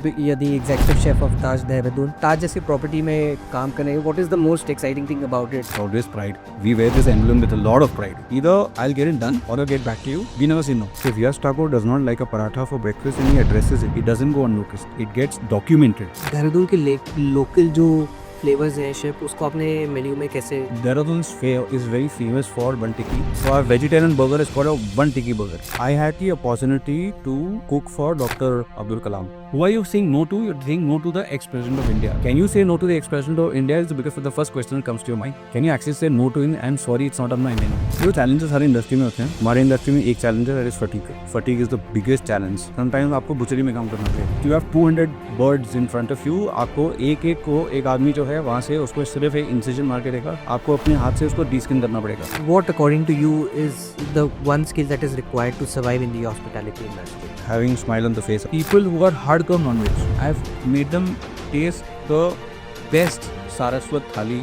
the executive chef of Taj Dehradun. Taj जैसी property में काम करने what is the most exciting thing about it? Always pride. We wear this emblem with a lot of pride. Either I'll get it done or I'll get back to you. We never say no. So if Yash Thakur does not like a paratha for breakfast and he addresses it, it doesn't go unnoticed. It gets documented. Dehradun के local जो flavors हैं chef उसको अपने menu में कैसे Dehradun's fair is very famous for bun tikki. So our vegetarian burger is called a bun tikki burger. I had the opportunity to cook for Dr. Abdul Kalam. Who are you saying no to? You're saying no to the ex-president of India. Can you say no to the ex-president of India? Is because the first question that comes to your mind. Can you actually say no to him and sorry it's not on my menu? जो challenges हर industry में होते हैं हमारे industry में एक challenge है that is fatigue. Fatigue is the biggest challenge. Sometimes आपको बुचरी में काम करना पड़ेगा. You have 200 birds in front of you. आपको एक आदमी जो है वहाँ से उसको सिर्फ एक इंसिजन मार के देगा. आपको अपने हाथ से उसको डिस्किन करना पड़ेगा. What according to you is the one skill that is required to survive in the hospitality industry? Having smile on the face. People who are hardcore non-veg, I've made them taste the best Saraswat thali,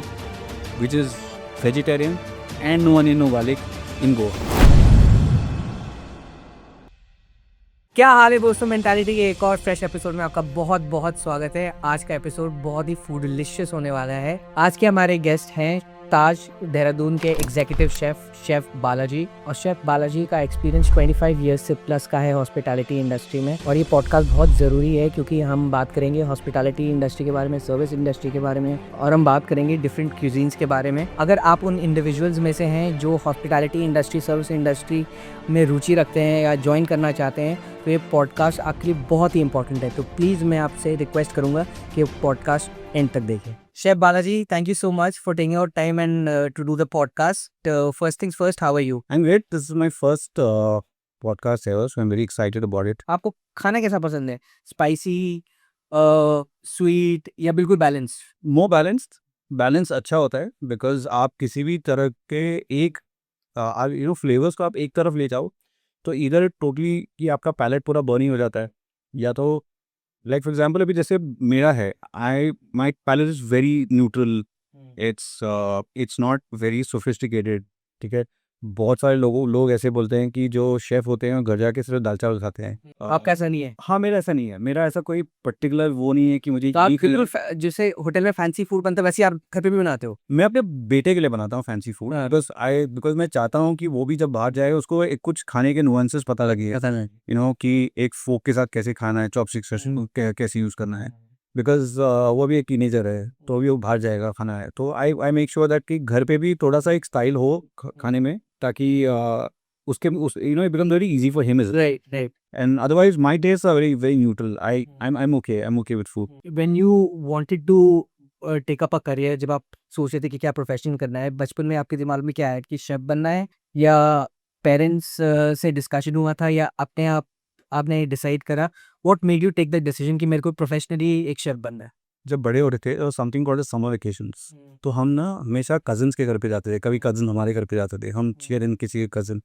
which is vegetarian and no onion, no garlic in Goa. क्या हाल है दोस्तों, mentality के एक और fresh episode में आपका बहुत बहुत स्वागत है। आज का एपिसोड बहुत ही फूड डिलीशियस होने वाला है। आज के हमारे गेस्ट हैं ताज देहरादून के एग्जीक्यूटिव शेफ बालाजी। और शेफ बालाजी का एक्सपीरियंस 25 इयर्स से प्लस का है हॉस्पिटैलिटी इंडस्ट्री में। और ये पॉडकास्ट बहुत ज़रूरी है क्योंकि हम बात करेंगे हॉस्पिटैलिटी इंडस्ट्री के बारे में, सर्विस इंडस्ट्री के बारे में, और हम बात करेंगे डिफरेंट क्यूजीन्स के बारे में। अगर आप उन इंडिविजुअल्स में से हैं जो हॉस्पिटैलिटी इंडस्ट्री, सर्विस इंडस्ट्री में रुचि रखते हैं या ज्वाइन करना चाहते हैं तो ये पॉडकास्ट आपके लिए बहुत ही इंपॉर्टेंट है। तो प्लीज़ मैं आपसे रिक्वेस्ट करूँगा कि पॉडकास्ट एंड तक देखें। Chef Balaji, thank you so much for taking your time and to do the podcast. First things first, how are you? I'm great. This is my first podcast ever, so I'm very excited about it. आपको खाना कैसा पसंद है? Spicy, sweet या बिल्कुल balance? More balanced. Balance अच्छा होता है because आप किसी भी तरह के एक फ्लेवर्स को आप एक तरफ ले जाओ तो इधर टोटली कि आपका पैलेट पूरा बर्न ही हो जाता है, या तो लाइक फॉर एग्जांपल अभी जैसे मेरा है, my palette is very neutral, it's not very sophisticated. ठीक है, बहुत सारे लोग ऐसे बोलते हैं कि जो शेफ होते हैं घर जाके सिर्फ दाल चावल खाते हैं. आपका ऐसा नहीं है? हाँ, मेरा ऐसा नहीं है. मेरा ऐसा कोई पर्टिकुलर वो नहीं है कि मुझे तो आप बिल्कुल जैसे होटल में फैंसी फूड बनता है वैसे आप घर पे भी बनाते हो? मैं अपने बेटे के लिए बनाता हूँ फैंसी फूड बिकॉज मैं चाहता हूँ कि वो भी जब बाहर जाए उसको एक कुछ खाने के नुआंसेस पता लगे, कि एक फोक के साथ कैसे खाना है, चॉपस्टिक्स कैसे यूज करना है. बिकॉज वो भी एक टीनेजर है तो भी वो बाहर जाएगा खाना है, तो आई मेक श्योर दैट कि घर पे भी थोड़ा सा एक स्टाइल हो खाने में, ताकि उसके it becomes very easy for him as well. Right. And otherwise my tastes are very neutral. I'm okay with food. When you wanted to take up a career, जब आप सोच रहे थे कि क्या प्रोफेशन करना है, बचपन में आपके दिमाग में क्या है कि शेफ बनना है, या पेरेंट्स से डिस्कशन हुआ था, या अपने आप आपने डिसाइड करा? What made you take the decision कि मेरे को प्रोफेशनली एक शेफ बनना है? जब बड़े हो रहे थे समथिंग कॉल्ड समर वेकेशंस, तो हम ना हमेशा कजन्स के घर पे जाते थे. कभी कजन हमारे घर पे जाते थे, हम 6 दिन किसी के कजन.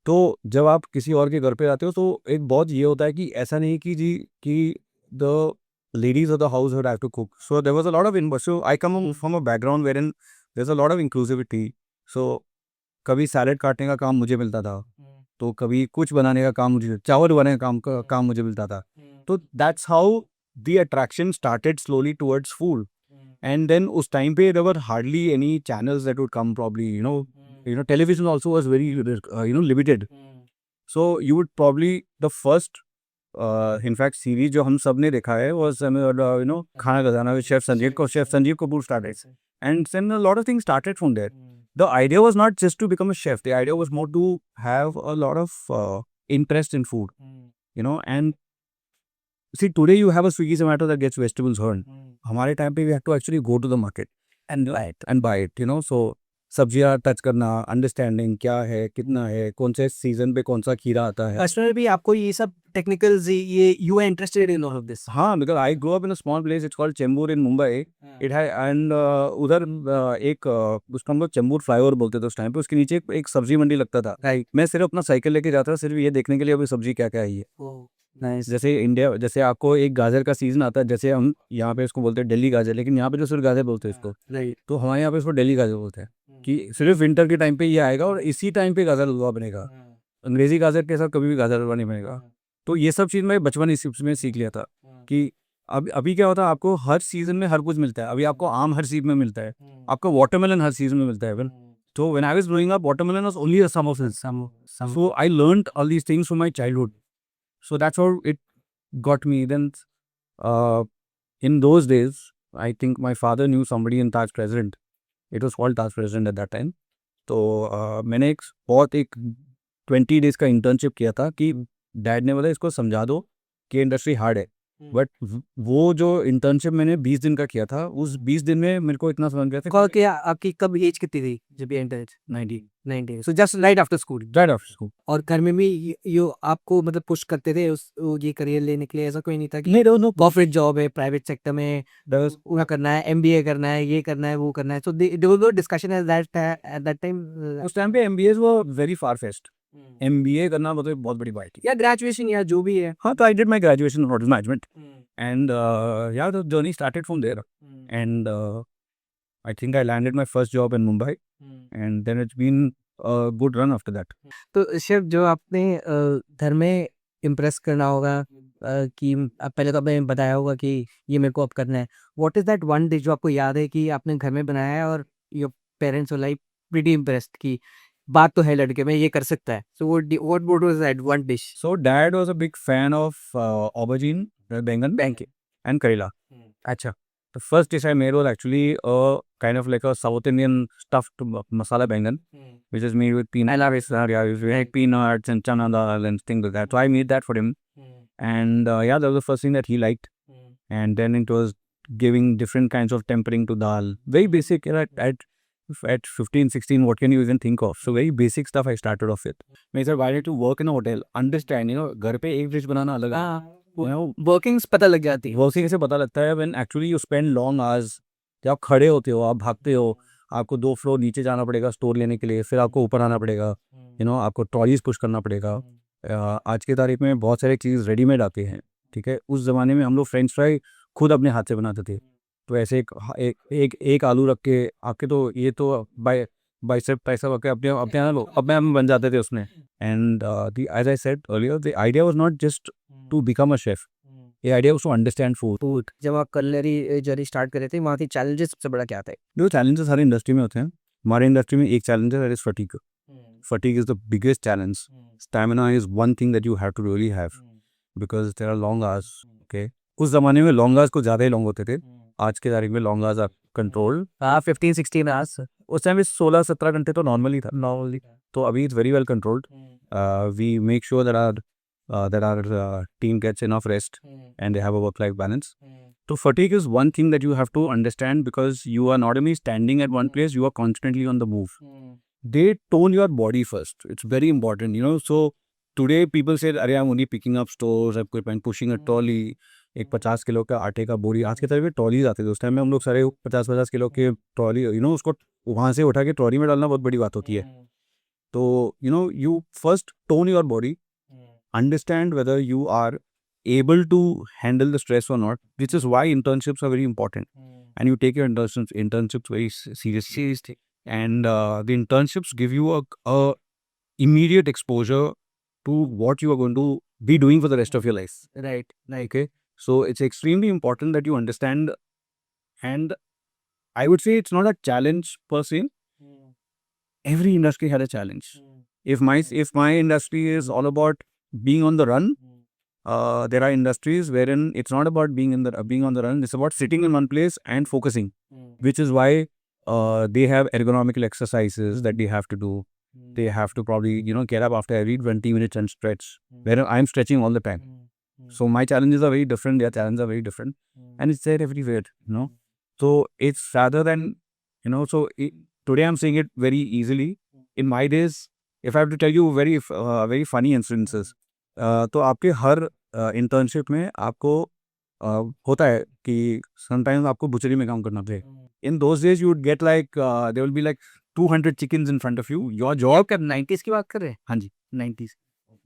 तो जब आप किसी और के घर पे जाते हो तो एक बहुत ये होता है कि ऐसा नहीं कि the ladies of the house would have to cook. So there was a lot of so I come from a background wherein there's a lot of inclusivity. So कभी सैलेड काटने का काम मुझे मिलता था, तो कभी कुछ बनाने का काम मुझे, चावल बनाने का काम मुझे मिलता था. तो that's how the attraction started slowly towards food. And then उस time पे there were hardly any channels that would come, probably television also was very limited. So you would probably the first in fact series जो हम सब ने देखा है was खाना खजाना with Chef Sanjeev Kapoor started, and then a lot of things started from there. The idea was not just to become a chef. The idea was more to have a lot of interest in food, and see, today you have a Swiggy Zomato that gets vegetables home. हमारे time पे we have to actually go to the market and buy it. So सब्जियां touch करना, understanding क्या है, कितना है, कौन से सीजन पे कौन सा खीरा आता है. कस्टमर भी आपको ये सब टेक्निकल्स, ये you are interested in all of this? हाँ, because I grow up in a small place, it's called Chembur in Mumbai. It है एंड उधर एक उसको हम लोग चेंबूर फ्लाईओवर बोलते थे उस टाइम पे. उसके नीचे एक सब्जी मंडी लगता था. मैं सिर्फ अपना साइकिल लेके जाता था सिर्फ ये देखने के लिए अभी सब्जी क्या क्या आई है. जैसे आपको एक गाजर का सीजन आता है, जैसे हम यहाँ पे इसको बोलते हैं दिल्ली गाजर, लेकिन यहाँ पे जो सिर्फ गाजर बोलते हैं इसको, तो हमारे यहाँ पे इसको दिल्ली गाजर बोलते हैं कि सिर्फ विंटर के टाइम पे ये आएगा और इसी टाइम पे गाजर हलवा बनेगा. अंग्रेजी गाजर के साथ कभी भी गाजर हलवा नहीं बनेगा. तो ये सब चीज़ मैं बचपन में सीख लिया था कि अभी क्या होता है, आपको हर सीजन में हर कुछ मिलता है। अभी आपको आम हर सीजन में मिलता है, आपको वाटरमेलन हर सीजन में मिलता है। तो when I was growing up, watermelon was only a sum of so I learned all these things from my childhood, so that's how it got me. Then in those days, I think my father knew somebody in Taj President. It was called Taj President at that time. तो मैंने एक 20 days का internship किया था कि dad ने बोला इसको समझा दो कि इंडस्ट्री हार्ड है। बट वो जो इंटर्नशिप मैंने 20 दिन का किया था, उस 20 दिन में मेरे को इतना समझ गया था कि आपकी कब एज कितनी थी जब ये enter? 90। So just right after school. Right after school. और घर में भी यो आपको मतलब पुश करते थे ये करियर लेने के लिए? ऐसा कोई नहीं था कि नहीं, नो कॉर्पोरेट जॉब है, प्राइवेट सेक्टर में पूरा करना है, एमबीए करना है, ये करना है, वो करना है? So there was no discussion at that time? उस टाइम पे एमबीएस वो वेरी फार फेस्ट। एमबीए करना मतलब बहुत बड़ी बात थी। या ग्रेजुएशन या जो भी है। हाँ, तो I did my graduation in hotel management and yeah, the journey started from there. And I think I landed my first job in Mumbai, and then it's been a good run after that. तो chef, जो आपने घर में impress करना होगा कि अब पहले तो आपने बताया होगा कि ये मेरे को अब करना है, what is that one dish जो आपको याद है कि आपने घर में बनाया है और your parents were like pretty impressed कि बात तो है लड़के में, ये कर सकता है? So what was that one dish? So dad was a big fan of aubergine, बैंगन, and karela. अच्छा। The first dish I made was actually a kind of like a South Indian stuffed masala बैंगन, which is made with peanuts. I love it. Yeah, with like peanuts and chana dal and things like that. So I made that for him, and yeah, that was the first thing that he liked. And then it was giving different kinds of tempering to dal. Very basic. You know, at 15, 16, what can you even think of? So very basic stuff I started off with. I said, why did you work in a hotel? Understand, you know, घर पे एक dish बनाना अलग है। You know, workings पता लग जाती है। Working से पता लगता है when actually you spend long hours. जब आप खड़े होते हो, आप भागते हो, आपको 2 फ्लोर नीचे जाना पड़ेगा स्टोर लेने के लिए, फिर आपको ऊपर आना पड़ेगा, यू नो, आपको ट्रॉलीज पुश करना पड़ेगा। आज की तारीख में बहुत सारी चीज़ रेडीमेड आती हैं, ठीक है। उस ज़माने में हम लोग फ्रेंच फ्राई खुद अपने हाथ से बनाते थे। तो ऐसे एक आलू रख के आपके तो ये तो बाइसेप पैसा के अपने आप में बन जाते थे उसमें। And as I said earlier, the idea was not just to become a chef, ये idea was to understand food. जब आप culinary जर्नी स्टार्ट कर रहे थे, वहाँ के चैलेंजेस सबसे बड़ा क्या था? जो चैलेंजेस हर इंडस्ट्री में होते हैं, हमारे इंडस्ट्री में एक चैलेंज है, that is fatigue. Fatigue is the biggest challenge. Stamina is one thing that you have to really have, because there are long hours. Okay, उस जमाने में लॉन्ग आवर्स को ज़्यादा ही लॉन्ग होते थे। आज के तारीख में long hours are control. 15-16 hours. उस टाइम में 16-17 घंटे तो नॉर्मली था। तो अभी it's very well controlled. We make sure that our team gets enough rest and they have a work-life balance. So fatigue is one thing that you have to understand, because you are not only standing at one place, you are constantly on the move. They tone your body first. It's very important, you know. So today people say, "Arey, I'm only picking up stores, equipment, pushing a trolley." एक 50 kilo का आटे का बोरी, आज के तरह में trolleys आते थे। उस टाइम में हम लोग सारे 50-50 किलो के ट्रॉली, यू नो, उसको वहाँ से उठा के ट्रॉली में डालना बहुत बड़ी बात होती है। तो you know, you first tone your body, understand whether you are able to handle the stress or not, which is why internships are very important. And you take your internships very seriously. And the internships give you a immediate exposure to what you are going to be doing for the rest of your life. Right. Okay, so it's extremely important that you understand. And I would say it's not a challenge per se. Every industry had a challenge. If my industry is all about being on the run, there are industries wherein it's not about being on the run. It's about sitting in one place and focusing, which is why they have ergonomical exercises that they have to do. They have to probably, you know, get up after every 20 minutes and stretch, where I'm stretching all the time. So my challenges are very different, their challenges are very different, and it's there everywhere, you know. So it's rather than, you know, today I'm saying it very easily. In my days, if I have to tell you very funny instances, तो आपके हर internship में आपको होता है कि sometimes आपको बुचरी में काम करना पड़ेगा। In those days you would get like there will be like 200 chickens in front of you. Your job, कब 90s की बात कर रहे हैं? हाँ जी, 90s।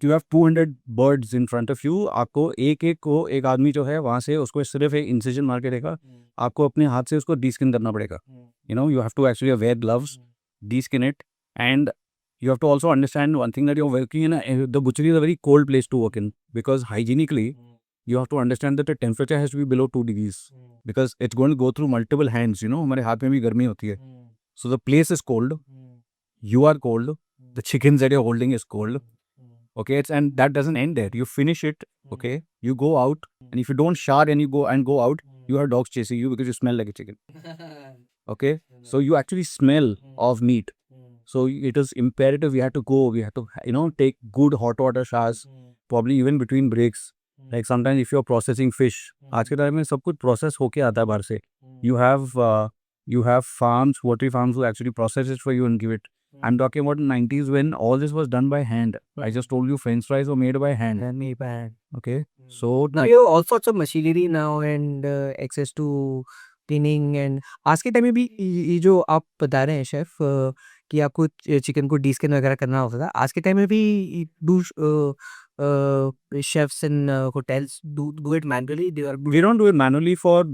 You have 200 birds in front of you. आपको एक आदमी जो है वहाँ से उसको सिर्फ एक इंसिजन मार के देगा, आपको अपने हाथ से उसको डीस्किन करना पड़ेगा। You know, you have to actually wear gloves, deskin it, and you have to also understand one thing, that you're working in the butchery is a very cold place to work in, because hygienically you have to understand that the temperature has to be below 2 degrees because it's going to go through multiple hands, you know, हमारे हाथ में भी गर्मी होती है. So the place is cold, you are cold, the chickens that you're holding is cold. Okay, and that doesn't end there. You finish it, okay, you go out, and if you don't shower and you go out, you have dogs chasing you because you smell like a chicken. Okay, so you actually smell of meat. So it is imperative we have to go, we have to, you know, take good hot water showers, probably even between breaks. Like sometimes if you're processing fish, आज के time में सब कुछ process होके आता है बाहर से. You have farms, poultry farms who actually process it for you and give it. I'm talking about the 90s when all this was done by hand. I just told you French fries were made by hand. Made by hand. Okay, so Now you have all sorts of machinery now and access to cleaning and आज के time में भी ये जो आप बता रहे हैं शेफ कि आपको चिकन को डीस्किन वगैरह करना होता था, आज के टाइम में भी do chefs in hotels do it manually. we don't do it manually for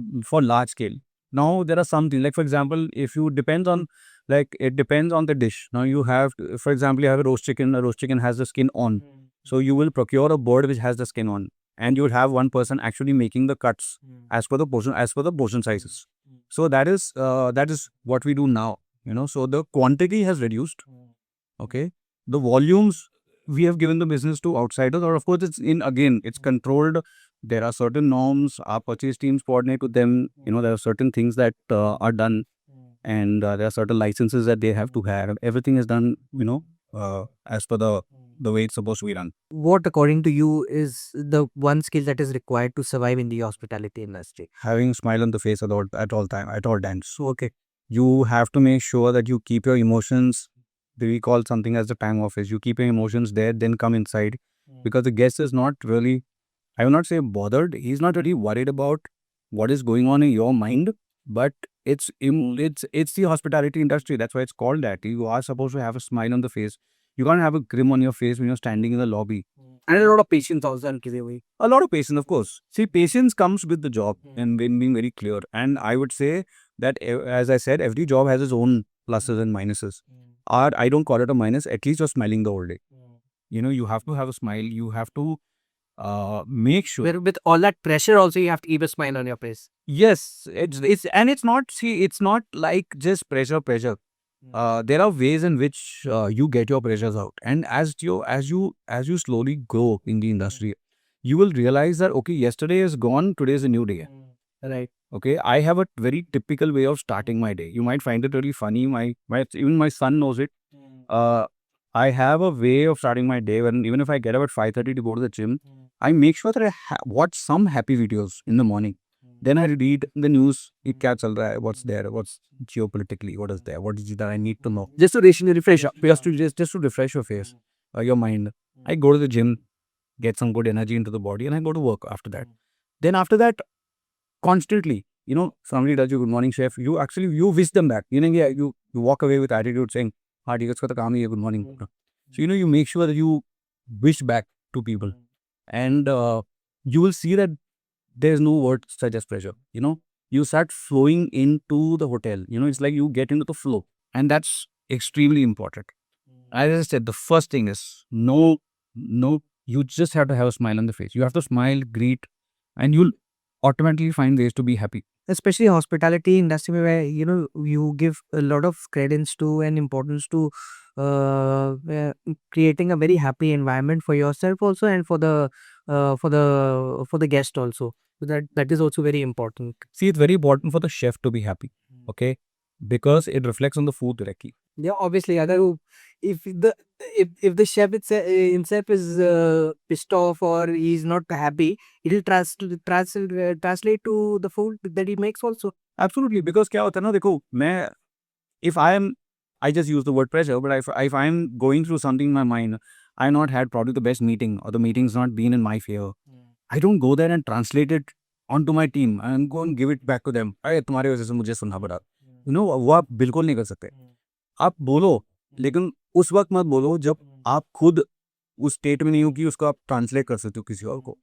large scale. Now there are some things like, for example, if you depends on, like, it depends on the dish. Now you have, for example, you have a roast chicken has the skin on, so you will procure a bird which has the skin on, and you will have one person actually making the cuts as per the portion sizes. So that is what we do now, you know. So the quantity has reduced, okay, the volumes we have given the business to outsiders, or of course it's controlled. There are certain norms, our purchase teams coordinate with them, you know. There are certain things that are done, and there are certain licenses that they have to have. Everything is done, you know, as per the way it's supposed to be done. What according to you is the one skill that is required to survive in the hospitality industry? Having a smile on the face at all times. Okay. You have to make sure that you keep your emotions, we call something as the time office. You keep your emotions there, then come inside, because the guest is not really, I will not say bothered, he's not really worried about what is going on in your mind, but it's the hospitality industry. That's why it's called that. You are supposed to have a smile on the face. You can't have a grin on your face when you're standing in the lobby. And a lot of patience also, I'll give away. A lot of patience, of course. See, patience comes with the job and being very clear. And I would say that, as I said, every job has its own pluses and minuses. Or I don't call it a minus, at least you're smiling the whole day. You know, you have to have a smile. You have to make sure. With all that pressure also, you have to keep a smile on your face. Yes, it's not like just pressure. There are ways in which you get your pressures out, and as you slowly grow in the industry, you will realize that, okay, yesterday is gone, today is a new day. Right. Okay, I have a very typical way of starting my day. You might find it really funny. Even my son knows it. I have a way of starting my day when, even if I get up at 5:30 to go to the gym, I make sure that I watch some happy videos in the morning. Then I read the news. Kya chal raha hai, what's there, what's geopolitically, what is there, what is it that I need to know. Just to refresh up, just to refresh your face, your mind. I go to the gym, get some good energy into the body, and I go to work after that. Then after that, constantly, you know, somebody does you good morning, chef, you wish them back. You know, you walk away with attitude saying, good morning. So, you know, you make sure that you wish back to people, and you will see that there's no word such as pressure. You know, you start flowing into the hotel. You know, it's like you get into the flow, and that's extremely important. As I said, the first thing is no, you just have to have a smile on the face. You have to smile, greet, and you'll automatically find ways to be happy. Especially hospitality industry where, you know, you give a lot of credence to and importance to creating a very happy environment for yourself also, and for the guest also. So that is also very important. See, it's very important for the chef to be happy, okay, because it reflects on the food directly. Yeah, obviously. If the chef himself is pissed off or he's not happy, it'll translate to the food that he makes also. Absolutely, because क्या होता है ना, देखो, I just use the word pressure, but if I'm going through something in my mind, I've not had probably the best meeting, or the meeting's not been in my favor, I don't go there and translate it onto my team and go and give it back to them. अरे तुम्हारी वजह से मुझे सुनना पड़ा. You know, वो आप बिल्कुल नहीं कर सकते. आप बोलो, लेकिन उस वक्त मत बोलो जब आप खुद उस स्टेट में नहीं हो कि उसको आप ट्रांसलेट कर सकते हो किसी और को.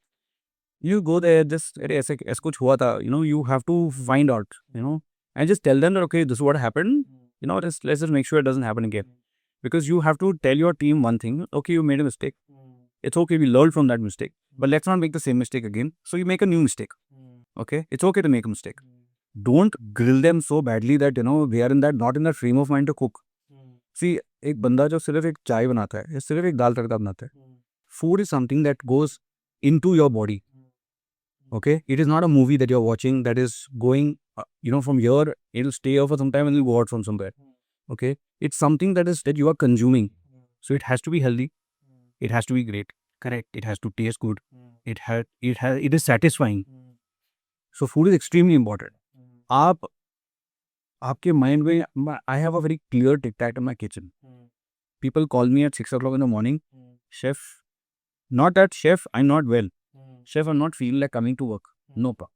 You go there, just ऐसे कुछ हुआ था, you know, you have to find out, you know, and just tell them that, okay, this is what happened, you know, let's just make sure it doesn't happen again. Because you have to tell your team one thing, okay, you made a mistake, It's okay, we learn from that mistake, but let's not make the same mistake again. So you make a new mistake. Okay, it's okay to make a mistake. Don't grill them so badly that they are not in that frame of mind to cook. See, एक बंदा जो सिर्फ एक चाय बनाता है या सिर्फ एक दाल तड़का बनाता है, food is something that goes into your body. Okay, it is not a movie that you're watching that is going from here, it'll stay here for some time and it'll go out from somewhere. Okay, it's something that you are consuming, so it has to be healthy, it has to be great, correct, it has to taste good, it is satisfying. So food is extremely important. आपके mind में, I have a very clear tic tac in my kitchen. People call me at 6 o'clock in the morning, chef, not that chef, I'm not well. Chef, I'm not feeling like coming to work. No problem.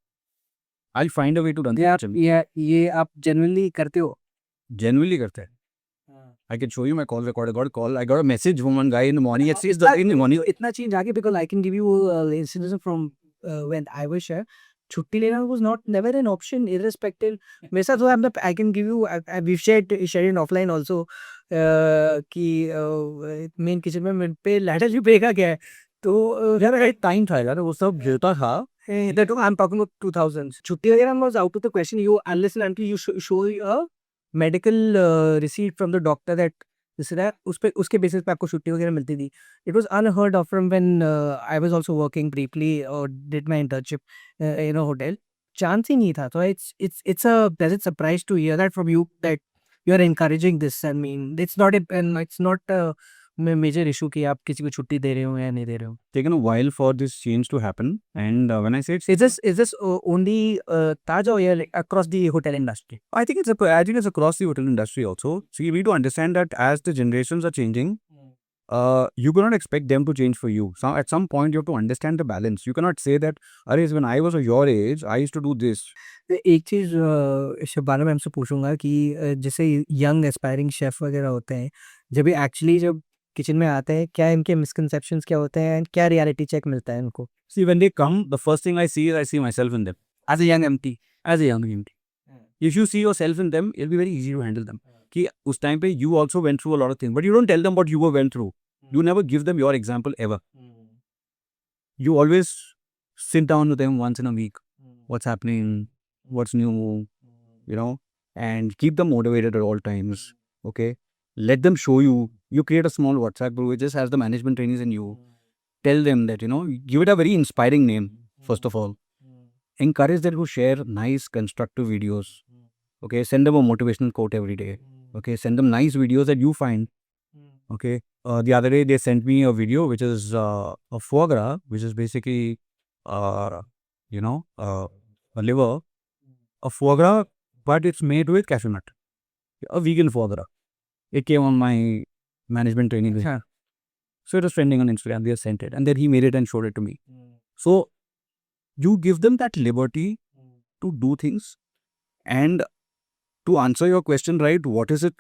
I'll find a way to run the kitchen. ये आप genuinely करते हो? Genuinely करते हैं. I can show you my call record. I got a call. I got a message from one guy in the morning at 6 in the morning. इतना चीज आगे, because I can give you incidents from when I was chef. छुट्टी लेना was never an option, irrespective. मेरे साथ हुआ, I can give you, we've shared in offline also, कि main kitchen में मेरे पे लैडर जी बेगा गया है, तो यार एक टाइम था यार, वो सब गिरता था. I'm talking about 2000s. छुट्टी वगैरह was out of the question. You unless and until you show a medical receipt from the doctor that this is that, उसके बेसिस पे आपको छुट्टी वगैरह मिलती थी. It was unheard of from when I was also working briefly or did my internship in a hotel. Chance ही नहीं था. So it's a pleasant surprise to hear that from you, that you are encouraging this. I mean, it's not a major issue कि आप किसी को छुट्टी दे रहे हो या नहीं दे रहे हो. Taken a while for this change to happen, and when I say is this only Taj, or like across the hotel industry? I think it's across the hotel industry also. So you need to understand that as the generations are changing, you cannot expect them to change for you. So at some point you have to understand the balance. You cannot say that, Aris, when I was your age, I used to do this. एक चीज़ Shabana ma'am से पूछूंगा कि जैसे young aspiring chef वगैरह होते हैं, जब kitchen में आते हैं, क्या इनके मिसकंसेप्शंस क्या होते हैं, क्या रियलिटी चेक मिलता है इनको? See, when they come, the first thing I see is I see myself in them. As a young MT. As a young MT. If you see yourself in them, it'll be very easy to handle them. कि उस time पे you also went through a lot of things, but you don't tell them what you went through. You never give them your example ever. You always sit down with them once in a week. What's happening? What's new? And keep them motivated at all times. Okay? Let them show you. You create a small WhatsApp group which just has the management trainees and you. Tell them that, give it a very inspiring name, first of all. Encourage them to share nice, constructive videos. Okay? Send them a motivational quote every day. Okay? Send them nice videos that you find. Okay? The other day they sent me a video which is a foie gras, which is basically, a liver. A foie gras, but it's made with cashew nut. A vegan foie gras. It came on my management training. Huh. So it was trending on Instagram. They sent it, and then he made it and showed it to me. So you give them that liberty to do things, and to answer your question, right? What is it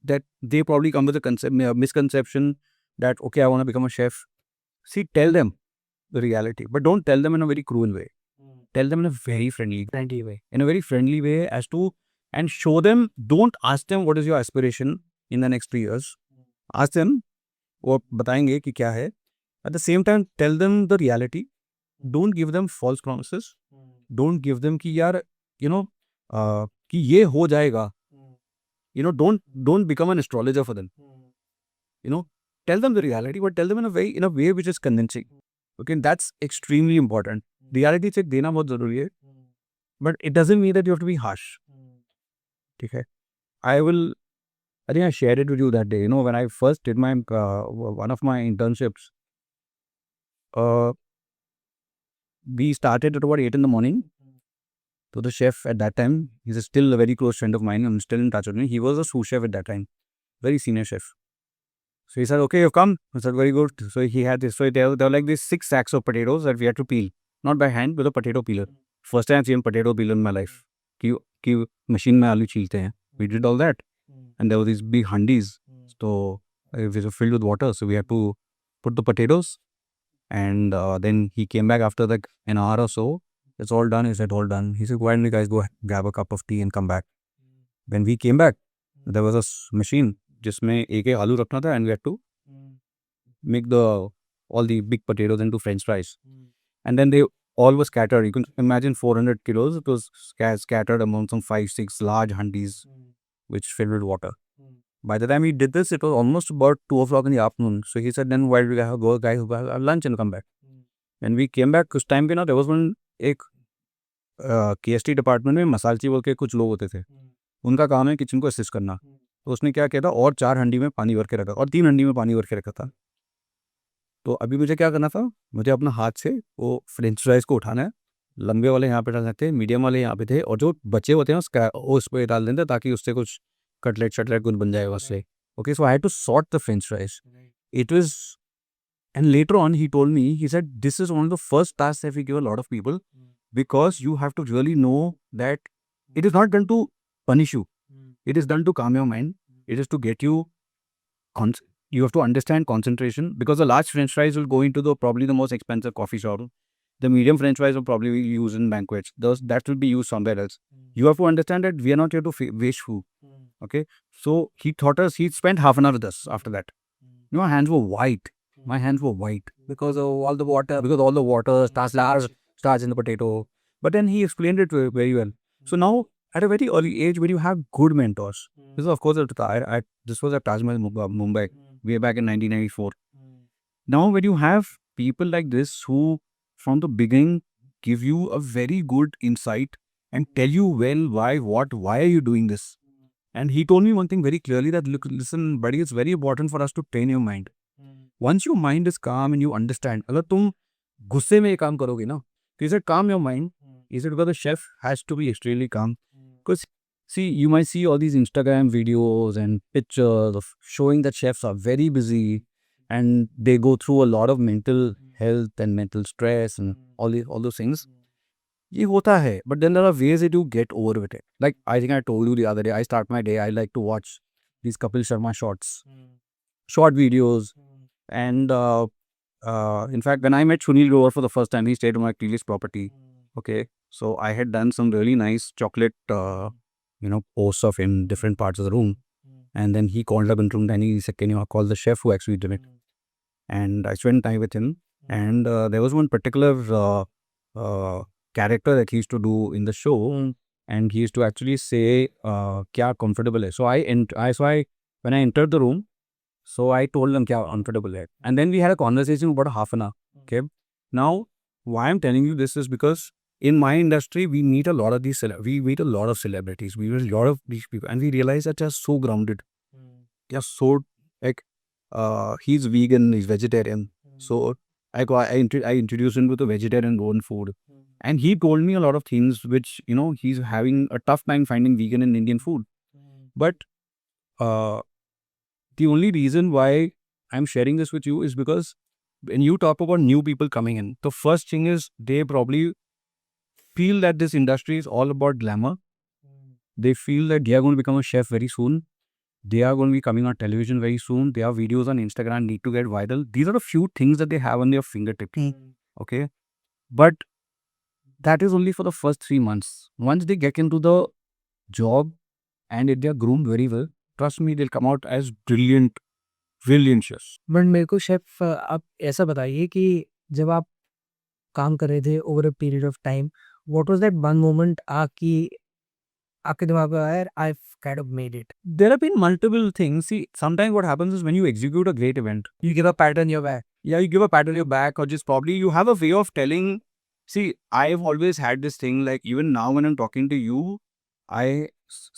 that they probably come with a misconception that, okay, I want to become a chef. See, tell them the reality, but don't tell them in a very cruel way. Tell them in a very friendly way. In a very friendly way and show them, don't ask them what is your aspiration in the next 3 years. Ask them, वो बताएंगे कि क्या है. At the same time, tell them the reality. Don't give them false promises. Don't give them कि यार, कि ये हो जाएगा. Don't become an astrologer for them. Tell them the reality, but tell them in a way which is convincing. Okay, that's extremely important. Reality check देना बहुत ज़रूरी है, but it doesn't mean that you have to be harsh. ठीक है? I think I shared it with you that day. When I first did my one of my internships, we started at about 8 in the morning. So the chef at that time, he's still a very close friend of mine. I'm still in touch with him. He was a sous chef at that time, very senior chef. So he said, okay, you've come. I said, very good. So he had this. So there were like these 6 sacks of potatoes that we had to peel. Not by hand, with a potato peeler. First time I've seen potato peeler in my life. कि machine में आलू छीलते हैं. We did all that. And there were these big handis. So it was filled with water. So we had to put the potatoes. And then he came back after like an hour or so. It's all done. He said, all done. He said, why don't you guys go grab a cup of tea and come back? When we came back, there was a machine जिसमें एक आलू रखना था, and we had to make the all the big potatoes into French fries, and then they all were scattered. You can imagine 400 kilos. It was scattered among some 5-6 large handis, which filled with water. By the time he did this, it was almost about 2 o'clock in the afternoon. So he said, then why do we go guys who have lunch and come back? When we came back, कुछ time पे ना there was one एक KST department में मसालची बोल के कुछ लोग होते थे. उनका काम है किचन को असिस्ट करना. तो उसने क्या किया था, और 4 हंडी में पानी भर के रखा और 3 हंडी में पानी भर के रखा था. तो अभी मुझे क्या करना था, मुझे अपना हाथ से वो फ्रेंच फ्राइज को उठाना है. लंबे वाले यहाँ पे डालने थे, मीडियम वाले यहाँ पे थे, और जो बचे होते हैं उसका वो उस पर डाल देते ताकि उससे कुछ कटलेट शटलेट कुछ बन जाएगा उससे. Okay, so I had to sort the French fries. It was, and later on he told me, he said this is one of the first tasks that we give a lot of people, because you have to really know that it is not done to punish you, it is done to calm your mind, it is to get you you have to understand concentration, because the large french fries will go into the probably the most expensive coffee shop. The medium french fries will probably be used in banquets. Those that will be used somewhere else. You have to understand that we are not here to waste food. Okay, so he taught us, he spent half an hour with us. After that, my hands were white. My hands were white because of all the water. because all the water starts in the potato. But then he explained it very well. So now, at a very early age, when you have good mentors, this is of course this was at Taj Mahal, Mumbai, way back in 1994. Now, when you have people like this who, from the beginning, give you a very good insight and tell you well why are you doing this? And he told me one thing very clearly, that look, listen, buddy, it's very important for us to train your mind. Once your mind is calm and you understand, अगर तुम गुस्से में ये काम करोगे ना, he said calm your mind. He said because the chef has to be extremely calm. Because see, you might see all these Instagram videos and pictures of showing that chefs are very busy and they go through a lot of mental health and mental stress and all those things. ये होता है, but then there are ways that you get over with it. Like I think I told you the other day, I start my day, I like to watch these Kapil Sharma short videos. And in fact, when I met Sunil Grover for the first time, he stayed on my previous property. Okay, so I had done some really nice chocolate, posts of him, different parts of the room. And then he called up in room and he said, can you call the chef who actually did it? And I spent time with him. And there was one particular character that he used to do in the show. And he used to actually say, kya comfortable hai. So when I entered the room, so I told them kya comfortable hai. And then we had a conversation about half an hour. Okay. Now, why I'm telling you this is because in my industry, we meet a lot of these celebrities, we meet a lot of these people, and we realize that they're so grounded. They're so, like, he's vegan, he's vegetarian. So I introduced him to the vegetarian own food. And he told me a lot of things which, he's having a tough time finding vegan in Indian food. But the only reason why I'm sharing this with you is because when you talk about new people coming in, the first thing is they probably feel that this industry is all about glamour. They feel that they are going to become a chef very soon. They are going to be coming on television very soon. Their videos on Instagram need to get viral. These are a few things that they have on their fingertips. Okay. But that is only for the first 3 months. Once they get into the job and if they are groomed very well, trust me, they'll come out as brilliant chefs. But मेरे को chef आप ऐसा बताइए कि जब आप काम कर रहे थे over a period of time, what was that one moment आपके दिमाग में आया, I kind of made it? There have been multiple things. See, sometimes what happens is when you execute a great event, you give a pattern your back. yeah, you give a pat on your back, or just probably you have a way of telling. See, I've always had this thing, like even now when I'm talking to you,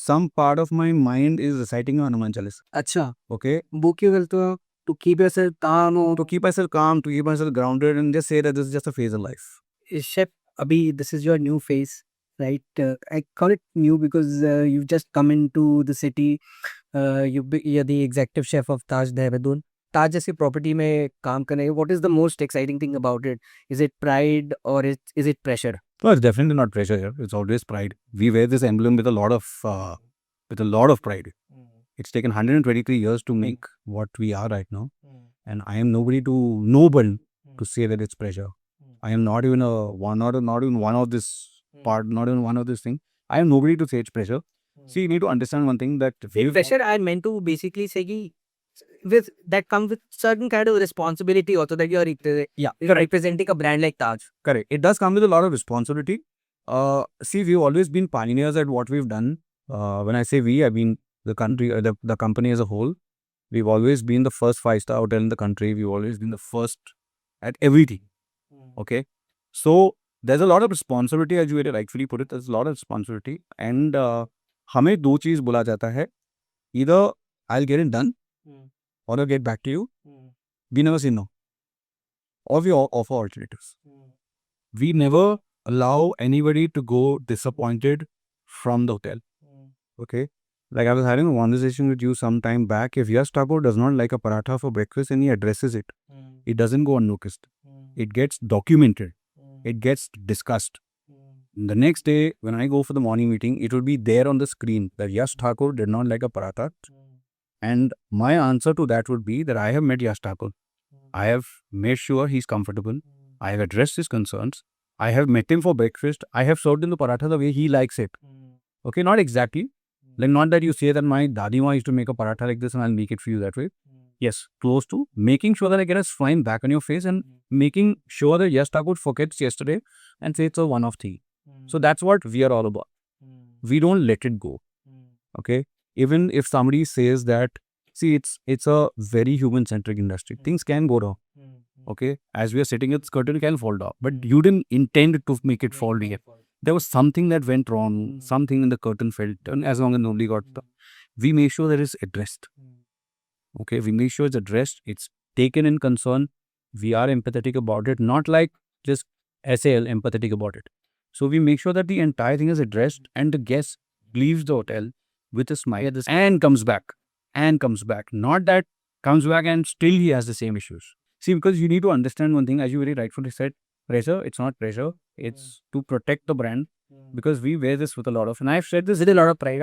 some part of my mind is reciting a Hanuman Chalisa. अच्छा, Okay, वो क्यों करते हो? To keep yourself काम हो. to keep myself calm, to keep myself grounded, and just say that this is just a phase of life. Chef, अभी this is your new phase, right? I call it new because you just come into the city. you're the executive chef of Taj Dehradun. Taj जैसी property में काम करने, what is the most exciting thing about it? Is it pride और is it pressure? No, it's definitely not pressure here. It's always pride. We wear this emblem with a lot of pride. It's taken 123 years to make what we are right now, and I am nobody to say that it's pressure. I am not even not even one of this part, not even one of this thing. I am nobody to say it's pressure. See, you need to understand one thing, that pressure I meant to basically say कि with that comes with certain kind of responsibility also that you're representing a brand like Taj. Correct. It does come with a lot of responsibility. See, we've always been pioneers at what we've done. When I say we, I mean the country, the company as a whole. We've always been the first 5-star hotel in the country. We've always been the first at everything. Okay. So there's a lot of responsibility, as you very rightfully put it. There's a lot of responsibility. And हमें दो चीज बोला जाता है. Either I'll get it done or I'll get back to you. We never say no. Or we offer alternatives. We never allow anybody to go disappointed from the hotel. Okay. Like I was having a conversation with you some time back. If Yash Thakur does not like a paratha for breakfast and he addresses it, it doesn't go unnoticed. It gets documented. It gets discussed. The next day, when I go for the morning meeting, it will be there on the screen that Yash Thakur did not like a paratha. And my answer to that would be that I have met Yash Thakur. I have made sure he's comfortable. I have addressed his concerns. I have met him for breakfast. I have served him the paratha the way he likes it. Okay, not exactly. Like, not that you say that my dadima used to make a paratha like this and I'll make it for you that way. Yes, close to making sure that I get a smile back on your face and making sure that Yash Thakur forgets yesterday and say it's a one-off thing. So that's what we are all about. We don't let it go. Okay. Even if somebody says that, see, it's a very human-centric industry. Things can go wrong. Okay. As we are sitting, its curtain can fall down. But you didn't intend to make it fall down. There was something that went wrong, something in the curtain fell down. As long as nobody got the, we make sure that it's addressed. Okay, we make sure it's addressed. It's taken in concern. We are empathetic about it, not like just SAL empathetic about it. So we make sure that the entire thing is addressed and the guest leaves the hotel with a smile and comes back. Not that comes back and still he has the same issues. See, because you need to understand one thing, as you very rightfully said, pressure, it's not pressure. It's to protect the brand, because we wear this with a lot of, and I've said this with a lot of pride.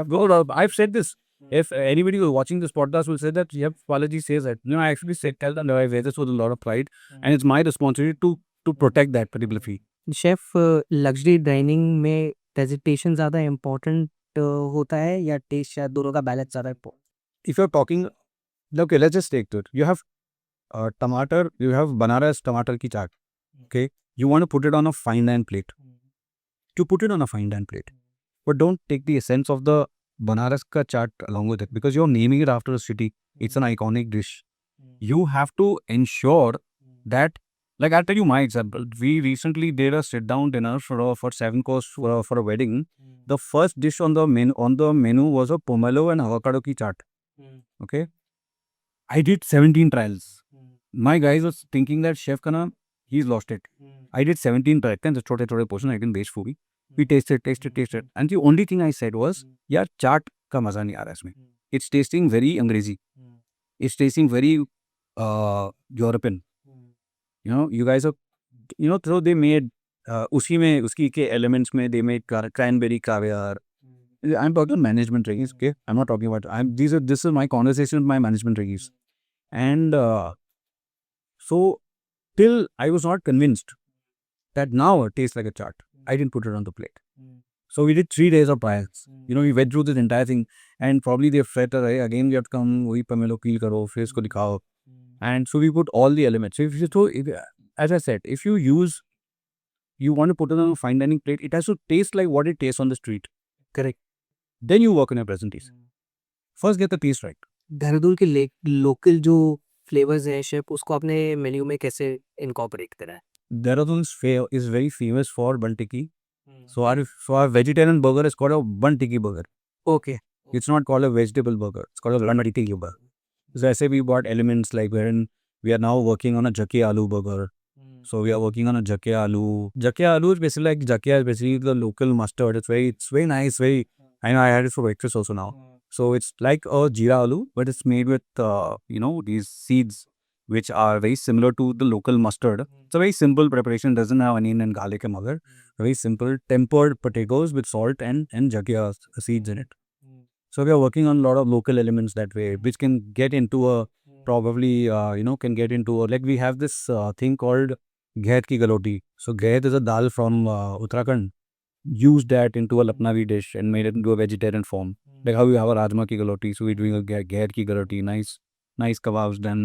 I've said this. If anybody who is watching this podcast will say that, yep, Balaji says that. No, I actually said, tell them that I wear this with a lot of pride, and it's my responsibility to protect that particular fee. Chef luxury dining में presentation ज़्यादा important होता है या test या दोनों का balance ज़्यादा important? If you're talking, okay, let's just take it. You have tomato, you have Banaras tomato ki chaat. Okay, you want to put it on a fine dine plate. You put it on a fine dine plate, but don't take the essence of the Banaras ka chaat along with it, because you're naming it after a city. It's an iconic dish. You have to ensure that, like, I'll tell you my example. We recently did a sit-down dinner for 7 course for a wedding. The first dish on the menu was a pomelo and avocado ki chaat. Okay, I did 17 trials. My guys was thinking that chef ka naam, he's lost it. I did 17 trials. Then the chote portion I can base foodie. We tasted, and the only thing I said was, yaar, chaat ka maza nahi aa raha isme. It's tasting very Angrezi. It's tasting very European. You know, you guys are, so they made uski mein, uski ke elements mein, they made cranberry caviar. I'm talking management reviews, okay? I'm not talking about, this is my conversation with my management reviews. And so, till I was not convinced that now it tastes like a chaat, I didn't put it on the plate. So we did 3 days of trials. We went through this entire thing, and probably they fret, again we have to come, wahi pomelo peel karo, फिर इसको दिखाओ. And so we put all the elements. So as I said, if you want to put it on a fine dining plate, it has to taste like what it tastes on the street. Correct. Then you work on your presentation. First get the taste right. Dehradun के local जो flavours हैं chef, उसको आपने menu में कैसे incorporate करा है? Dehradun is very famous for bun tikki. So our vegetarian burger is called a bun tikki burger. Okay. It's not called a vegetable burger. It's called a bun tikki burger. So I say we bought elements like wherein we are now working on a jakke aloo burger. So we are working on a jakke aloo. Jakke aloo is basically like jakke is basically the local mustard. It's very nice. I know I had it for breakfast also now. So it's like a jeera aloo, but it's made with these seeds which are very similar to the local mustard. It's a very simple preparation. Doesn't have onion and garlic and mother. Very simple tempered potatoes with salt and jakke seeds in it. So we are working on a lot of local elements that way, which can get into a like we have this thing called ghaid ki galoti. So ghaid is a dal from Uttarakhand. Used that into a Lucknowi dish and made it into a vegetarian form. Like how we have a rajma ki galoti, so we're doing a ghaid ki galoti, nice nice kebabs done,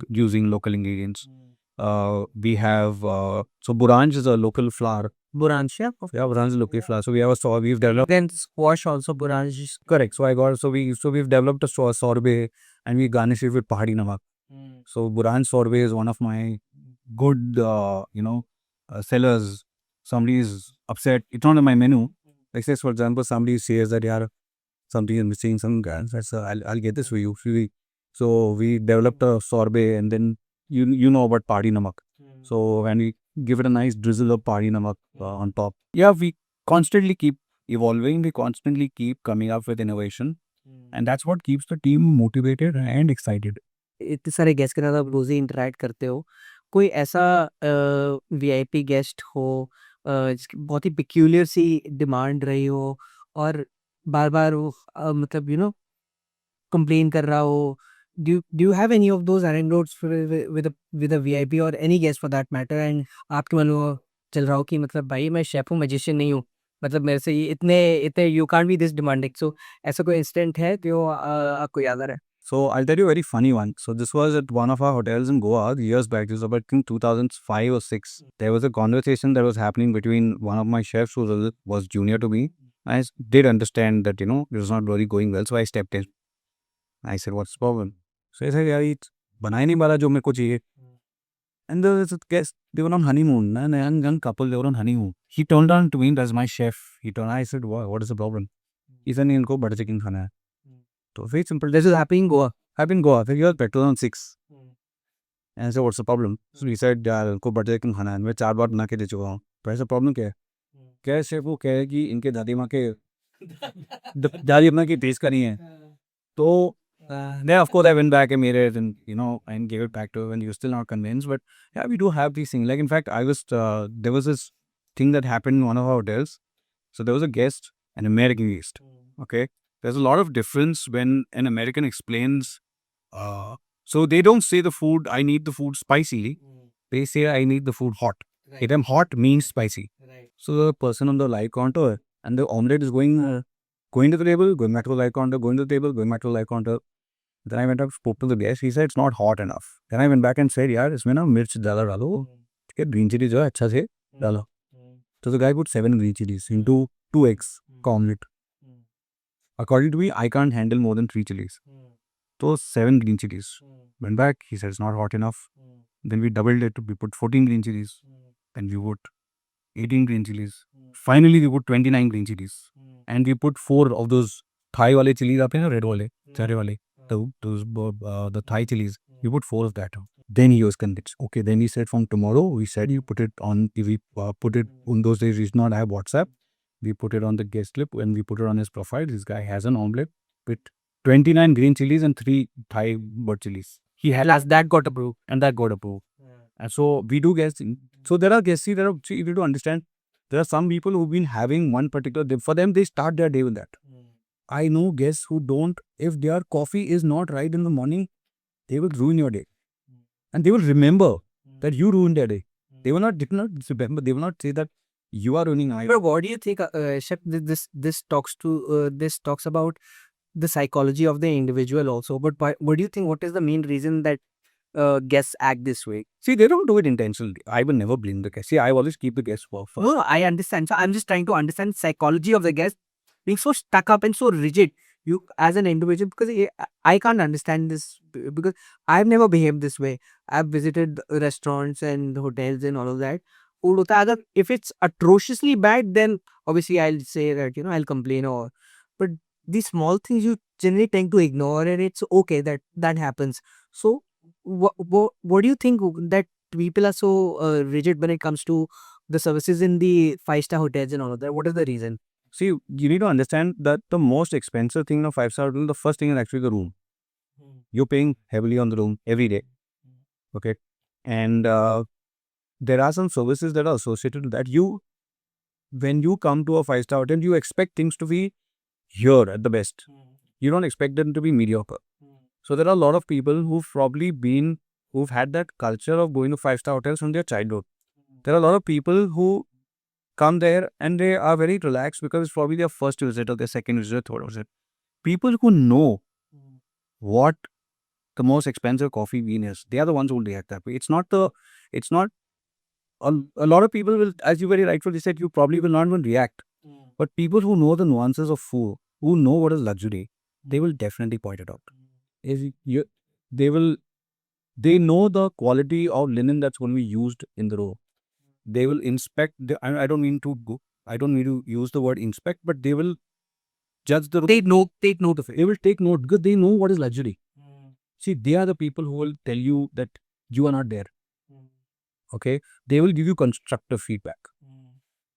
using local ingredients. We have so Buranj is a local flour. Buranj, yeah. Yeah, Buranj is a local flour. So we have we've developed. Then squash also Buranj. Correct. So we've developed a sorbet and we garnish it with pahadi namak. So Buranj sorbet is one of my good sellers. Somebody is upset, it's not on my menu. Like say for example, somebody says that yeah, something is missing, some guys. I'll get this for you. So we developed a sorbet, and then you know about pahadi namak. So when we give it a nice drizzle of pahadi namak on top. Yeah, we constantly keep evolving. We constantly keep coming up with innovation, and that's what keeps the team motivated and excited. इतने सारे guest के साथ आप रोज ही interact करते हो, कोई ऐसा VIP guest हो जिसकी बहुत ही पिक्यूलियर सी डिमांड रही हो और बार बार वो मतलब कंप्लेन कर रहा हो, do you have any of those anecdotes with a VIP or any guest for that matter, and आपके मन में वो चल रहा हो कि मतलब भाई मैं शेफ हूँ, मैजिशियन नहीं हूँ, मतलब मेरे से ये इतने इतने you can't be this demanding, so ऐसा कोई इंसिडेंट है जो आपको याद आ रहा है? So I'll tell you a very funny one. So this was at one of our hotels in Goa years back. This was about I think 2005 or 6. There was a conversation that was happening between one of my chefs who was junior to me. I did understand that it was not really going well, so I stepped in. I said, "What's the problem?" So I said, "Yeah, it's बना ही नहीं पा रहा जो मेरे को चाहिए." And there was a guest. They were on honeymoon. A young couple. They were on honeymoon. He turned on to me as my chef. I said, "What is the problem?" He said, "इनको butter chicken खाना है." So very simple. This is happening in Goa. Happened in Goa. So he was petrol on 6. And I said, what's the problem? So he said, यार इनको butter chicken खाना है, मैं 4 बार बना के दे चुका हूँ, तो ऐसा प्रॉब्लम क्या है? क्या है शेफ? वो कह रहे कि इनके दादी माँ के दादी अपना की टेस्ट करी है. तो then of course I went back and made it and gave it back to her, and he was still not convinced. But yeah, we do have these things. Like in fact, there was this thing that happened in one of our hotels. So there was a guest, an American guest. Okay. There's a lot of difference when an American explains. So they don't say the food, I need the food spicy. They say, I need the food hot. Right. If I'm hot means spicy. Right. So the person on the live counter and the omelette is going to the table, going back to the live counter, going to the table, going back to the live counter. Then I went up, spoke to the guest. He said, it's not hot enough. Then I went back and said, यार इसमें ना मिर्च ज़्यादा डालो, ठीक है, green chili जो है अच्छा से डालो. So the guy put 7 green chilies into 2 eggs का omelette. According to me, I can't handle more than 3 chilies. So 7 green chilies. Went back, he said it's not hot enough. Then we doubled it. We put 14 green chilies. Then we put 18 green chilies. Finally, we put 29 green chilies. And we put 4 of those Thai wale chilies, aapne na, red wale, chare wale, the Thai chilies. We put 4 of that. Then he was convinced. Okay, then he said from tomorrow, we said you put it on, we put it, in those days we did not have WhatsApp. We put it on the guest slip and we put it on his profile. This guy has an omelette with 29 green chilies and 3 Thai bird chilies. He had That got approved. and that got approved. And so we do guests. So there are guests. See, you need to understand. There are some people who've been having one particular. For them, they start their day with that. I know guests who don't. If their coffee is not right in the morning, they will ruin your day, and they will remember that you ruined their day. They will not remember. They will not say that you are ruining my. But what do you think, Chef, this talks about the psychology of the individual also. But what do you think? What is the main reason that guests act this way? See, they don't do it intentionally. I will never blame the guest. See, I always keep the guest first. No, I understand. So I'm just trying to understand psychology of the guest being so stuck up and so rigid. You as an individual, because I can't understand this because I've never behaved this way. I've visited restaurants and hotels and all of that. Food hota hai, if it's atrociously bad, then obviously I'll say that I'll complain or. But these small things you generally tend to ignore, and it's okay that happens. So what do you think that people are so rigid when it comes to the services in the 5-star hotels and all of that? What is the reason? See, you need to understand that the most expensive thing in a 5-star hotel, the first thing is actually the room. You're paying heavily on the room every day. Okay. And there are some services that are associated with that. When you come to a 5-star hotel, you expect things to be here at the best. You don't expect them to be mediocre. So there are a lot of people who've had that culture of going to 5-star hotels from their childhood. There are a lot of people who come there and they are very relaxed because it's probably their first visit or their second visit or third visit. People who know what the most expensive coffee bean is, they are the ones who will react that way. It's not a lot of people will, as you very rightfully said, you probably will not even react. But people who know the nuances of food, who know what is luxury, they will definitely point it out. If you, they know the quality of linen that's going to be used in the row. They will inspect. I don't mean to go. I don't need to use the word inspect, but they will judge the. Take note of it. They will take note because they know what is luxury. See, they are the people who will tell you that you are not there. Okay, they will give you constructive feedback.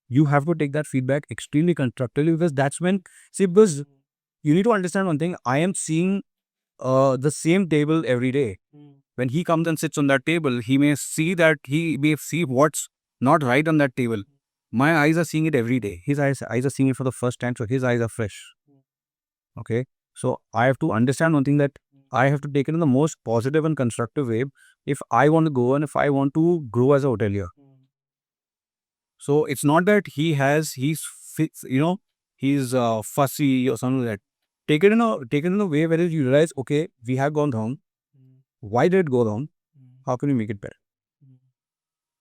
You have to take that feedback extremely constructively, because that's when, see, because you need to understand one thing. I am seeing the same table every day. When he comes and sits on that table, he may see what's not right on that table. My eyes are seeing it every day. His eyes are seeing it for the first time, so his eyes are fresh. Okay, so I have to understand one thing, that I have to take it in the most positive and constructive way if I want to go and if I want to grow as a hotelier. So it's not that he's fussy or something like that. Take it in a way where you realize, okay, we have gone wrong. Why did it go wrong? How can we make it better?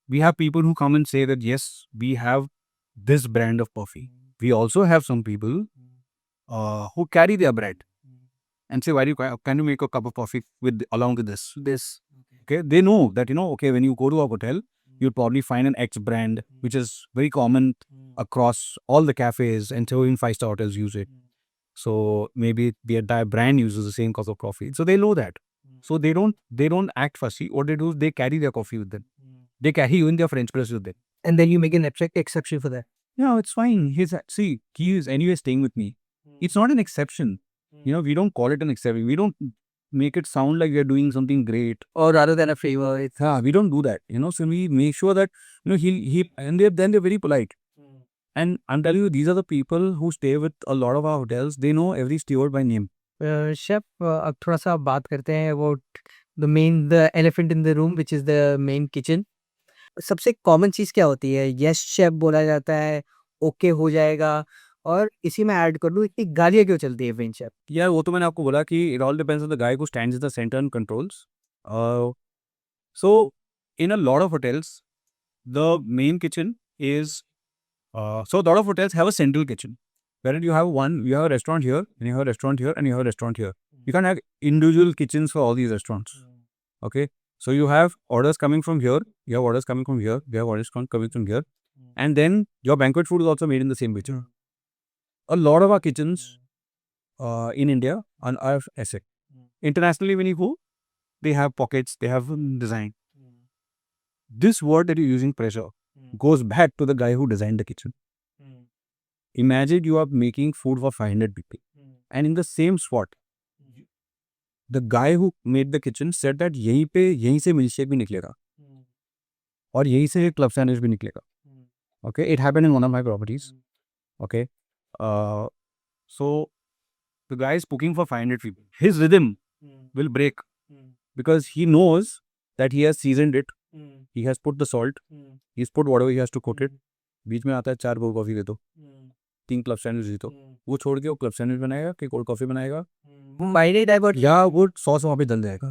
We have people who come and say that, yes, we have this brand of coffee. We also have some people who carry their brand and say, can you make a cup of coffee along with this? Okay, they know that, okay, when you go to a hotel, you'll probably find an X brand, which is very common across all the cafes, and so even 5-star hotels use it. So maybe the entire brand uses the same cup of coffee. So they know that. So they don't act fussy. What they do is they carry their coffee with them. They carry even their French press with them. And then you make an exception for that. No, it's fine. He is anyway staying with me. It's not an exception. We don't call it an exception. We don't make it sound like we're doing something great. Or rather than a favor. We don't do that. So we make sure that, and then they're very polite. And I'm telling you, these are the people who stay with a lot of our hotels. They know every steward by name. Chef, अब थोड़ा सा बात करते हैं about the elephant in the room which is the main kitchen. सबसे common चीज़ क्या होती है? यस शेफ बोला जाता है, ओके हो जाएगा, और इसी में ऐड कर दूँ, इतनी गालियाँ क्यों चलती है वेन शेफ? यार, वो तो मैंने आपको बोला कि it all depends on the guy who stands in the centre and controls. So in a lot of hotels the main kitchen is so a lot of hotels have a central kitchen wherein you have a restaurant here, and you have a restaurant here, and you have a restaurant here. You can't have individual kitchens for all these restaurants. Okay, so you have orders coming from here, you have orders coming from here, you have orders coming from here, and then your banquet food is also made in the same kitchen. A lot of our kitchens in India are essay. Internationally, when you go, they have pockets, they have design. This word that you're using, pressure, goes back to the guy who designed the kitchen. Imagine you are making food for 500 people, and in the same spot, the guy who made the kitchen said that यहीं से milkshake भी निकलेगा, और यहीं से club sandwich भी निकलेगा. Okay, it happened in one of my properties. Okay, so the guy is cooking for 500 people. His rhythm will break because he knows that he has seasoned it. He has put the salt. He's put whatever he has to coat it. बीच में आता है 4 cold coffee दे दो, 3 club sandwich दे दो. वो छोड़ के वो club sandwich बनाएगा कि कोल्ड कॉफी बनाएगा, मायने डाइवर्ट, या वो सॉस वहाँ पे डल जाएगा.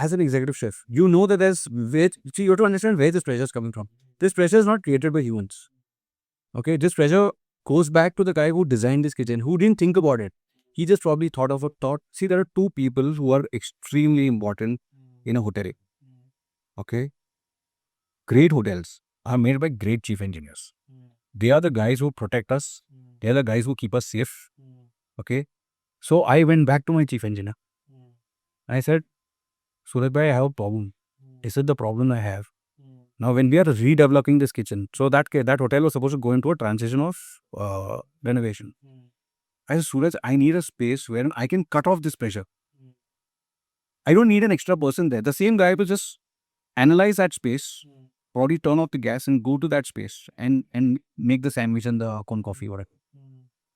As an executive chef, you know that there's veg. See, you have to understand where this pressure is coming from. This pressure is not created by humans. Okay, this pressure goes back to the guy who designed this kitchen, who didn't think about it. He just probably thought of a thought. See, there are two people who are extremely important in a hotel. Okay, great hotels are made by great chief engineers. They are the guys who protect us. They are the guys who keep us safe. Okay, so I went back to my chief engineer. I said, Suraj bhai, I have a problem. This is the problem I have. Now, when we are redeveloping this kitchen, so that hotel was supposed to go into a transition of renovation. I said, Suraj, I need a space where I can cut off this pressure. I don't need an extra person there. The same guy will just analyze that space, probably turn off the gas and go to that space and make the sandwich and the cone coffee, whatever.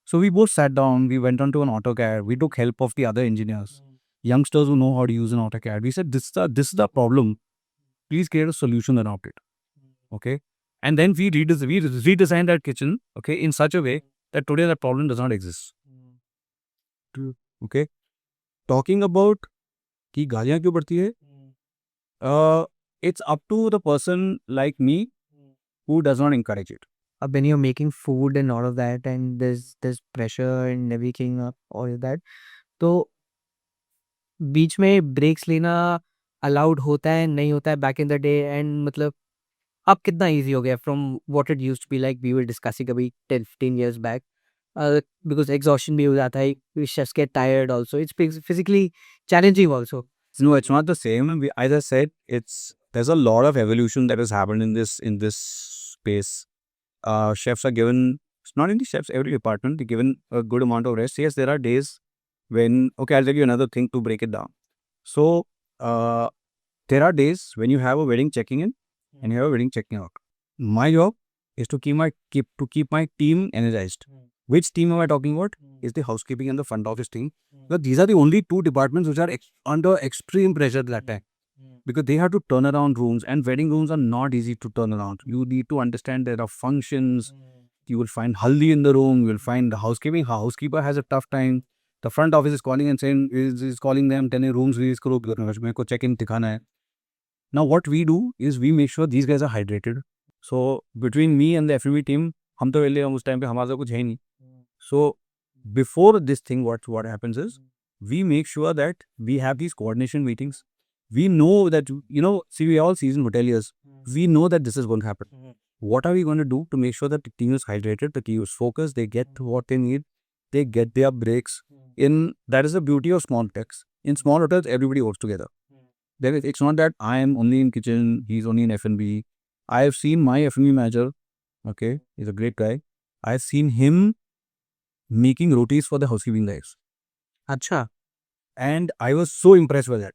So we both sat down, we went on to an AutoCAD, we took help of the other engineers, youngsters who know how to use an AutoCAD. We said, this is the problem. Please create a solution around it. Okay. And then we redesigned that kitchen, okay, in such a way that today that problem does not exist. Okay. Talking about कि गालियाँ क्यों पड़ती है, it's up to the person like me who does not encourage it. When you're making food and all of that, and there's pressure and everything, all of that, तो बीच में breaks लेना allowed होता है नहीं होता है back in the day, and मतलब अब कितना इजी हो गया from what it used to be, like we were discussing अभी 10-15 years बैक, बिकॉज एग्जॉशन भी हो जाता है, we just get tired also, it's physically challenging also. No, it's not the same. As I said, there's a lot of evolution that has happened in this space. Chefs are given, it's not only chefs, every department, they're given a good amount of rest. Yes, there are days when, okay, I'll tell you another thing to break it down. So, there are days when you have a wedding checking in and you have a wedding checking out. My job is to keep my team energized. Which team am I talking about? Is the housekeeping and the front office team. Because these are the only two departments which are under extreme pressure that time. Because they have to turn around rooms, and wedding rooms are not easy to turn around. You need to understand there are functions. You will find haldi in the room. You will find the housekeeper has a tough time. The front office is calling and saying is calling them, telling rooms release karo, मेरे को check in दिखाना है. Now what we do is we make sure these guys are hydrated. So between me and the F&B team, हम तो वेले हम उस time पे हमारा कुछ है ही नहीं. So before this thing, what happens is we make sure that we have these coordination meetings. We know that, see, we are all seasoned hoteliers. We know that this is going to happen. What are we going to do to make sure that the team is hydrated, the team is focused, they get what they need, they get their breaks. That is the beauty of small hotels. In small hotels, everybody works together. It's not that I am only in kitchen, he's only in F&B. I have seen my F&B manager, okay, he's a great guy. I have seen him making rotis for the housekeeping guys. अच्छा. And I was so impressed with that.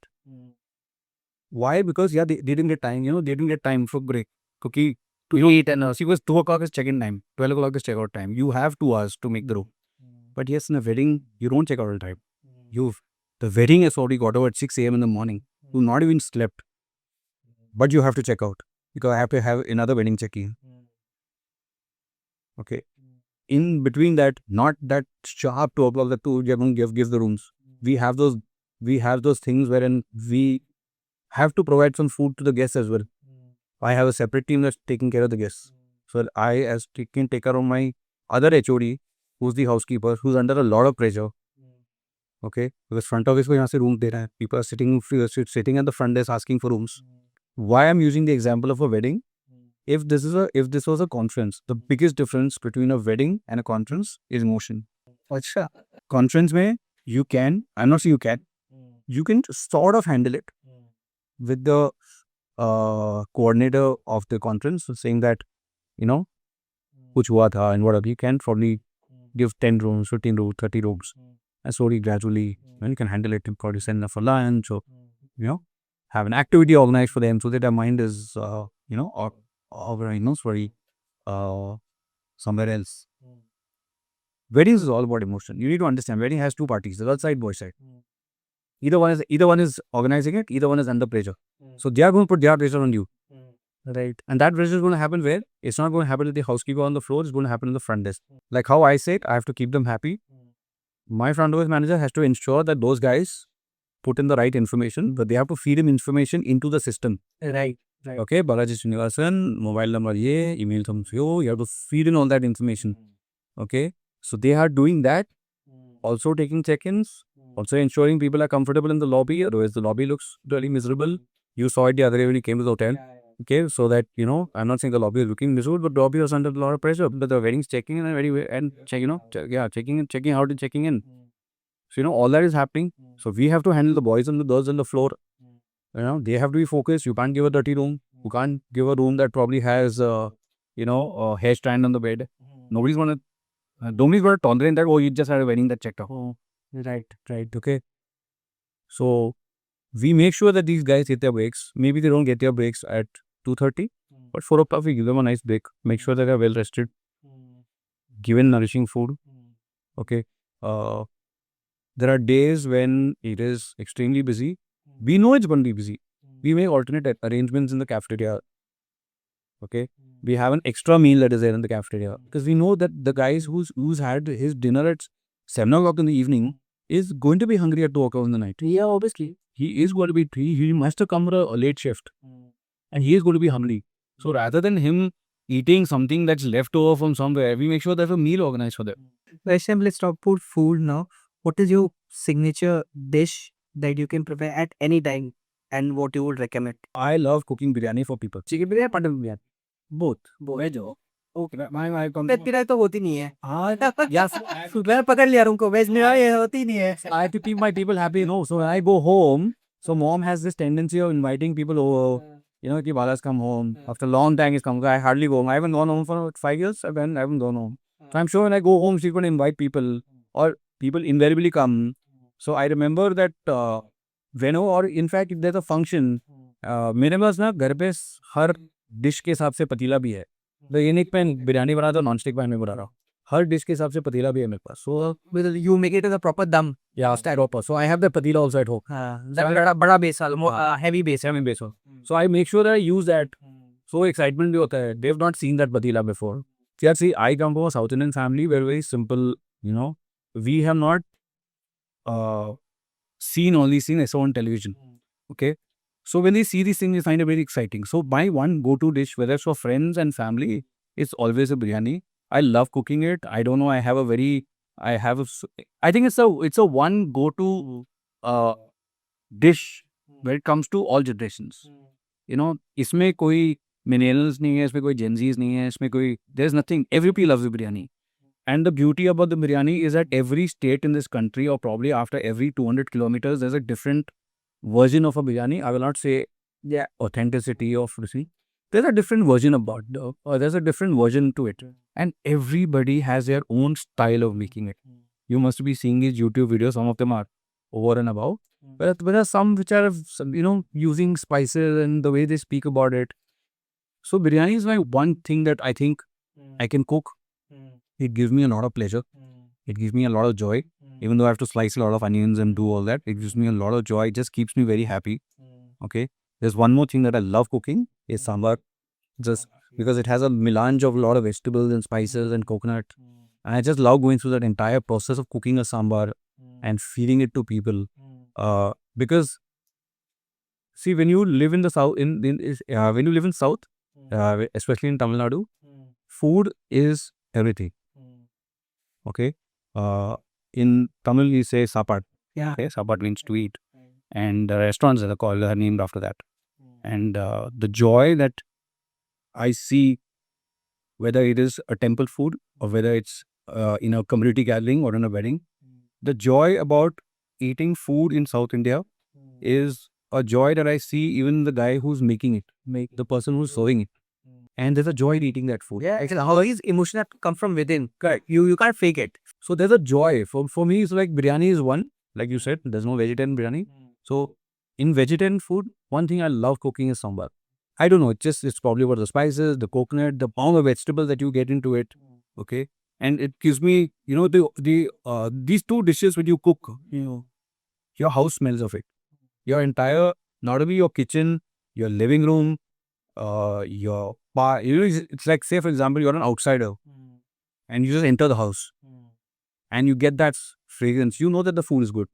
Why? Because they didn't get time, they didn't get time for break. Because To eat and see, was 2 o'clock is check-in time, 12 o'clock is check-out time. You have 2 hours to make the room. But yes, in a wedding, you don't check out all the time. The wedding has already got over at 6 a.m. in the morning. You not even slept. But you have to check out. Because I have to have another wedding check-in. Okay. In between that, not that sharp 2 o'clock that you're going to give the rooms. We have those things wherein we have to provide some food to the guests as well. I have a separate team that's taking care of the guests. So I can take care of my other HOD, who's the housekeeper, who's under a lot of pressure. Okay, because front office को यहाँ से room दे रहा है. People are sitting at the front desk asking for rooms. Why I'm using the example of a wedding? If this was a conference, the biggest difference between a wedding and a conference is motion. अच्छा. Conference में you can sort of handle it with the coordinator of the conference saying that, कुछ हुआ था, and whatever, you can probably give 10 rooms, 15 rooms, 30 rooms, and slowly, gradually, you can handle it. You probably send them for lunch, or, have an activity organized for them so that their mind is, sorry, somewhere else. Weddings is all about emotion. You need to understand, wedding has two parties, the girl side, boy side. Either one is organizing it, either one is under pressure. So they are going to put their pressure on you. Right. And that pressure is going to happen where? It's not going to happen with the housekeeper on the floor, it's going to happen in the front desk. Like how I say it, I have to keep them happy. My front office manager has to ensure that those guys put in the right information, but they have to feed him information into the system. Right. Okay, Balaji Srinivasan, mobile number ye, email from you have to feed in all that information. Okay, so they are doing that, also taking check-ins, also ensuring people are comfortable in the lobby, otherwise the lobby looks really miserable. You saw it the other day when you came to the hotel. Okay, so that, I'm not saying the lobby is looking miserable, but the lobby was under a lot of pressure. But the wedding's checking in checking out and checking in. So, all that is happening. So we have to handle the boys and the girls on the floor. They have to be focused. You can't give a dirty room. You can't give a room that probably has, a hair strand on the bed. Nobody's going to tolerate that. Oh, you just had a wedding that checked out. Oh, right. Okay. So we make sure that these guys hit their breaks. Maybe they don't get their breaks at 2:30, but 4 o'clock we give them a nice break. Make sure that they're well rested, given nourishing food. Okay. There are days when it is extremely busy. We know it's going to be busy. We make alternate arrangements in the cafeteria. Okay. We have an extra meal that is there in the cafeteria because we know that the guys who's had his dinner at 7 o'clock in the evening is going to be hungry at 2 o'clock in the night. Yeah, obviously. He is going to be, he must have come for a late shift and he is going to be hungry. So rather than him eating something that's left over from somewhere, we make sure there's a meal organized for them. Vaishnav, let's talk about food now. What is your signature dish that you can prepare at any time and what you would recommend? I love cooking biryani for people. Chicken biryani mutton biryani Both. Veg हो Okay, my veg biryani तो होती नहीं है yes, मैं पकड़ लिया उनको veg biryani होती नहीं है I have to keep my people happy. No, so when I go home, so mom has this tendency of inviting people over. You know, ki Bala's come home. After a long time, he's come. I hardly go home. I haven't gone home for 5 years. I haven't gone home. So I'm sure when I go home, she's going to invite people, or people invariably come. So I remember that whenever, or in fact, if there's a function, मेरे पास ना घर पे हर dish के हिसाब से पतीला भी है. तो ये नहीं कि मैं बिरयानी बना रहा हूँ नॉन स्टिक पैन में बना रहा हूँ. हर डिश के हिसाब से पतीला भी है मेरे पास. So you make it as a proper dum yeah, styroper. So I have the patila also at home. बड़ा base heavy base Heavy base. So I make sure that I use that. So excitement भी होता है. They've not seen that patila before. See, I come from a South Indian family. We're very simple. You know, we have not seen all these things on television. Okay. So when they see these things, they find it very exciting. So my one go-to dish, whether it's for friends and family, is always a biryani. I love cooking it. I don't know. I think it's a one go-to dish when it comes to all generations. You know, इसमें कोई millennials नहीं है, इसमें कोई Gen Zs नहीं है, इसमें कोई, there's nothing. Everybody loves the biryani. And the beauty about the biryani is that every state in this country, or probably after every 200 kilometers, there's a different version of a biryani. I will not say authenticity of recipe. There's a different version about it, or there's a different version to it. And everybody has their own style of making it. You must be seeing these YouTube videos, some of them are over and above. But there are some which are, you know, using spices and the way they speak about it. So biryani is my one thing that I think I can cook. It gives me a lot of pleasure. It gives me a lot of joy. Even though I have to slice a lot of onions and do all that, it gives me a lot of joy. It just keeps me very happy. Okay. There's one more thing that I love cooking is sambar. Just because it has a melange of a lot of vegetables and spices and coconut. And I just love going through that entire process of cooking a sambar and feeding it to people. Because see, when you live in the south, when you live in south, especially in Tamil Nadu, food is everything. Okay. In Tamil, you say sapat. Yeah. Okay, sapat means to eat. And restaurants are named after that. And the joy that I see, whether it is a temple food or whether it's in a community gathering or in a wedding, the joy about eating food in South India is a joy that I see even the guy who's making it, the person who's serving it. And there's a joy in eating that food. Yeah, actually, how is emotion that come from within? Correct. You can't fake it. So there's a joy. For me, it's like biryani is one. Like you said, there's no vegetarian biryani. So in vegetarian food, one thing I love cooking is sambar. I don't know, it's probably about the spices, the coconut, the amount of vegetables that you get into it. Okay. And it gives me, you know, these two dishes when you cook, you know, your house smells of it. Your entire, not only your kitchen, your living room, your bar, you know, it's like, say for example, you're an outsider and you just enter the house and you get that fragrance, you know that the food is good.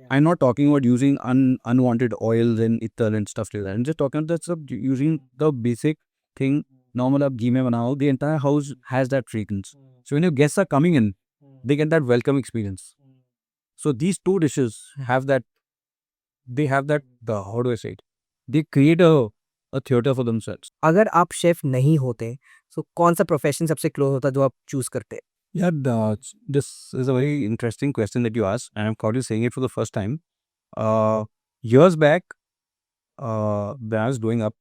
I'm not talking about using unwanted oils and ether and stuff like that. I'm just talking about using the basic thing, normal ab ghee mein banao, the entire house has that fragrance. So when your guests are coming in, they get that welcome experience. So these two dishes have that, how do I say it? They create a theater for themselves. अगर आप chef नहीं होते तो कौन सा profession सबसे close होता जो आप चूज करते? Yeah, this is a very interesting question that you asked, and I'm probably saying it for the first time. Years back, when I was growing up,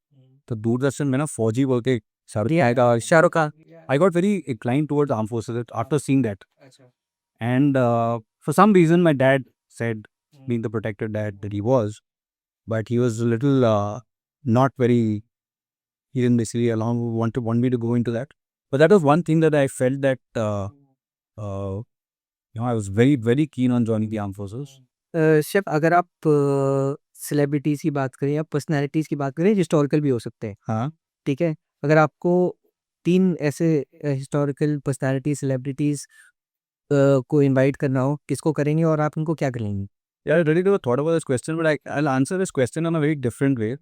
the Doordarshan mein na Fauji बोल के Shahrukh Khan, I got very inclined towards armed forces after seeing that. And for some reason, my dad said, being the protected dad that he was, but he was a little not very, he didn't basically want me to go into that. But that was one thing that I felt that, you know, I was very, very keen on joining the armed forces. Chef, अगर आप celebrities की बात करें या personalities की बात करें, historical भी हो सकते हैं, हाँ, ठीक है, अगर आपको 3 ऐसे हिस्टोरिकल पर्सनालिटी सेलिब्रिटीज को इनवाइट करना हो, किसको करेंगे और आप उनको क्या करेंगे? Yeah, I really never thought about this question, but I'll answer this question in a very different way.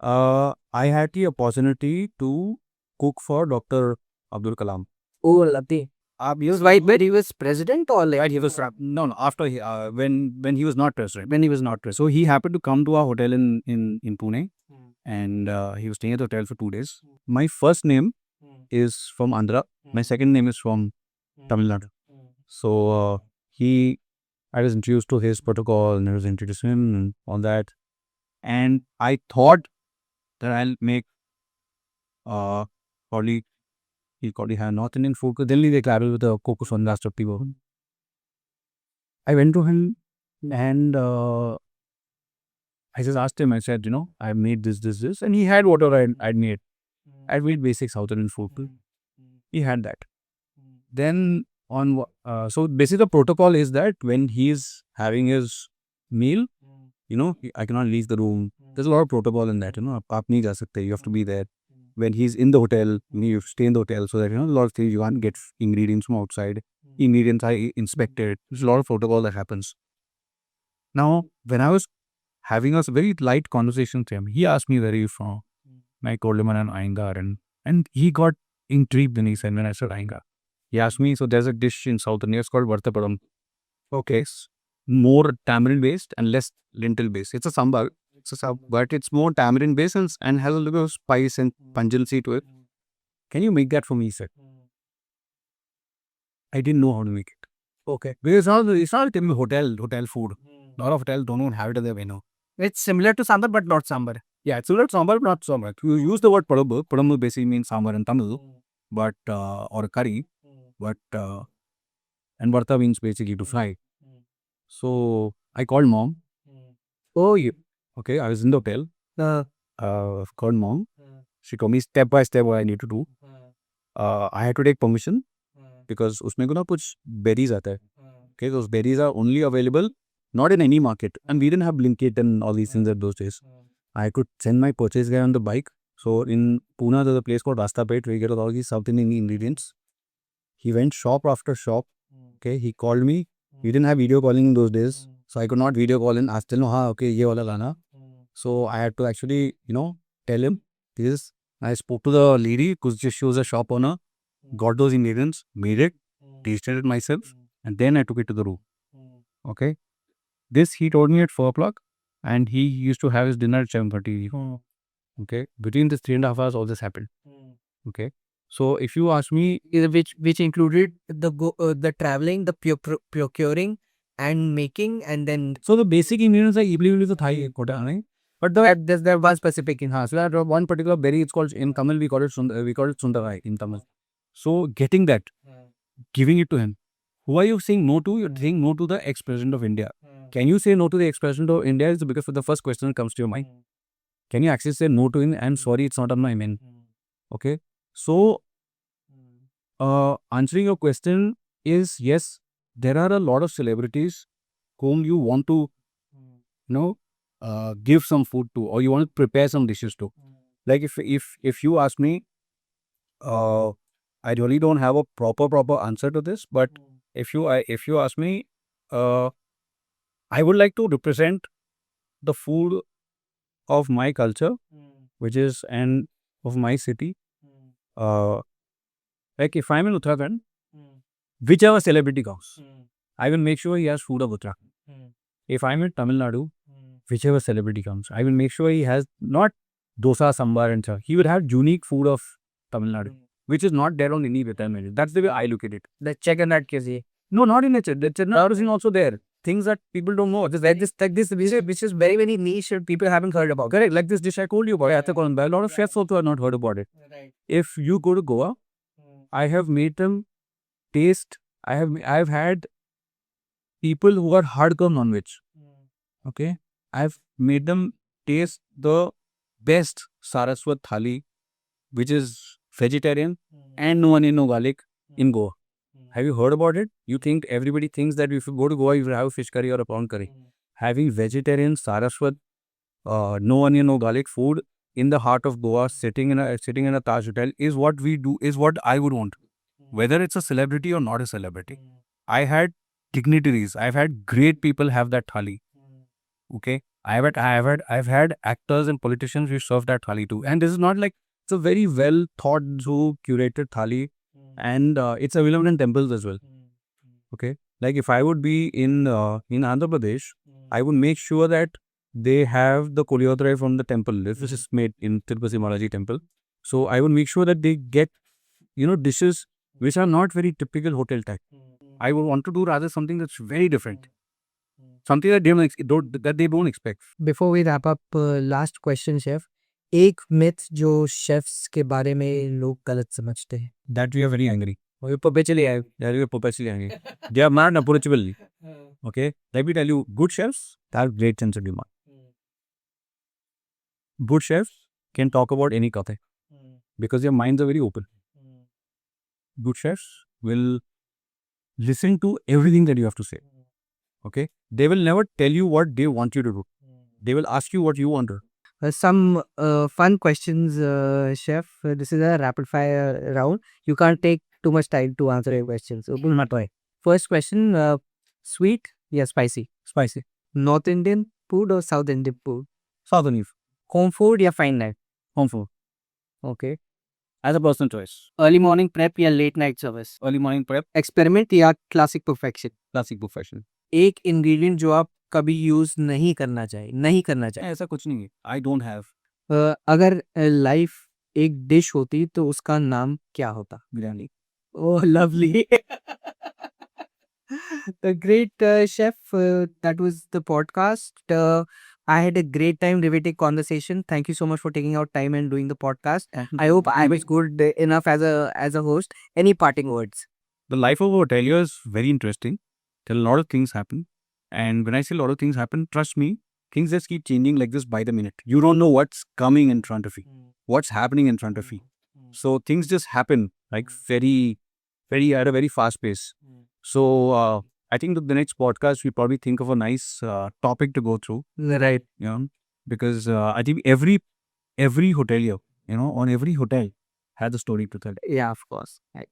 I had the opportunity to cook for Dr. Abdul Kalam. Oh, lovely. He was right when he was president or like he was No, after when he was not president, when he was not president. So he happened to come to our hotel in Pune, and he was staying at the hotel for 2 days. My first name is from Andhra. My second name is from Tamil Nadu. So I was introduced to his protocol, and I was introduced to him and all that. And I thought that I'll make probably he'll probably have North Indian food. Because Delhi they travel with the Coco Sondas of people. I went to him and I just asked him. I said, I made this, and he had whatever I'd made. I'd made basic South Indian food. He had that. Then so basically the protocol is that when he's having his meal, I cannot leave the room. There's a lot of protocol in that. Aap nahi ja sakte. You have to be there. When he's in the hotel, you stay in the hotel so that a lot of things you can't get ingredients from outside. Ingredients are inspected. There's a lot of protocol that happens. Now, when I was having a very light conversation with him, he asked me where are you from. I told him I'm Iyengar, and he got intrigued when he said when I said Iyengar. He asked me, so there's a dish in South India, it's called Vartapadam. Okay, more tamarind based and less lentil based. It's a sambar, but it's more tamarind based and has a little bit of spice and pungency to it. Can you make that for me, sir? I didn't know how to make it. Okay. Because it's not a hotel food. A lot of hotels don't have it in their menu. It's similar to sambar but not sambar. Yeah, it's similar to sambar, but not sambar. You use the word padambu. Padambu basically means sambar in Tamil, but or curry, but and varta means basically to fry. So I called mom. Oh, you. Okay, I was in the hotel. Called mom. She told me step by step what I need to do. I had to take permission because उसमें को ना कुछ berries आता है. Okay, those berries are only available not in any market, and we didn't have Blinkit and all these things at those days. I could send my purchase guy on the bike. So in Pune, there's a place called Rastapet where you get all these South Indian ingredients. He went shop after shop. Okay, he called me. We didn't have video calling in those days, so I could not video call and ask him, okay, ye wala lana. So I had to actually, tell him this. I spoke to the lady because she was a shop owner, got those ingredients, made it, tasted it myself, and then I took it to the room. Okay, this he told me at 4 o'clock, and he used to have his dinner at 7:30. Okay, between this 3.5 hours, all this happened. Okay, so if you ask me, Which included the traveling, the procuring and making, and then so the basic ingredients are easily the Thai kota, right? But there's one specific in so that one particular berry, it's called in Tamil we call it sundarai in Tamil. So getting that, giving it to him. Who are you saying no to? You're saying no to the ex-president of India. Can you say no to the ex-president of India? Is because the first question that comes to your mind. Can you actually say no to him? I'm sorry, it's not on my menu. Okay. So, answering your question is yes, there are a lot of celebrities whom you want to, give some food to, or you want to prepare some dishes to. Like if you ask me, I really don't have a proper answer to this, but if you ask me, I would like to represent the food of my culture, which is and of my city. Like if I'm in Uttarakhand, whichever celebrity comes, I will make sure he has food of Uttarakhand. If I'm in Tamil Nadu, whichever celebrity comes, I will make sure he has not dosa, sambar and cha. He would have unique food of Tamil Nadu, which is not there on any hotel menu. That's the way I look at it. the check and that kisi. No, not in nature. The Chetna is also there. Things that people don't know. Just like this which is very niche and people haven't heard about. Correct. Like this dish I told you about. A lot of chefs also have not heard about it. Right. If you go to Goa, I have made them taste. I have had people who are hardcore non-veg. Okay. I've made them taste the best Saraswat thali, which is vegetarian and no onion, no garlic in Goa. Have you heard about it? You think everybody thinks that if you go to Goa, you will have a fish curry or a prawn curry. Having vegetarian Saraswat, no onion, no garlic food in the heart of Goa, sitting in a Taj hotel is what we do, is what I would want. Whether it's a celebrity or not a celebrity. I had dignitaries. I've had great people have that thali. Okay, I've had actors and politicians who serve that thali too. And this is not like, it's a very well thought through curated thali, and it's available in temples as well. Okay, like if I would be in Andhra Pradesh, I would make sure that they have the Kuliyotrai from the temple. This is made in Tirupati Balaji temple. So I would make sure that they get, dishes which are not very typical hotel type. I would want to do rather something that's very different. Something that they don't expect. Before we wrap up, last question, chef. एक myth जो chefs के बारे में लोग गलत समझते हैं. That we are very angry. वो perpetually है. That we are perpetually angry. They are not approachable. Okay, let me tell you, good chefs have great sense of humor. Good chefs can talk about any topic because their minds are very open. Good chefs will listen to everything that you have to say. Okay, they will never tell you what they want you to do. They will ask you what you want to do. Some fun questions, chef. This is a rapid fire round. You can't take too much time to answer your questions. So, first question, sweet या spicy? Spicy. North Indian food or South Indian food? Southern Eve. Home food या fine night? Home food. Okay. As a personal choice. Early morning prep या late night service? Early morning prep. Experiment या classic perfection? Classic perfection. एक ingredient जो आप कभी use नहीं करना चाहिए. ऐसा कुछ नहीं है. I don't have. अगर लाइफ एक डिश होती तो उसका नाम क्या होता? Biryani. Oh, lovely. The great chef, that was the podcast. I had a great time, riveting conversation. Thank you so much for taking out time and doing the podcast. I hope I was good enough as a host. Any parting words? The life of a hotelier is very interesting. There are a lot of things happen. And when I say a lot of things happen, trust me, things just keep changing like this by the minute. You don't know what's coming in front of you, what's happening in front of you. So things just happen like very, very at a very fast pace. So I think the next podcast, we probably think of a nice topic to go through. Right. Because I think every hotelier, on every hotel has a story to tell. Yeah, of course. Right.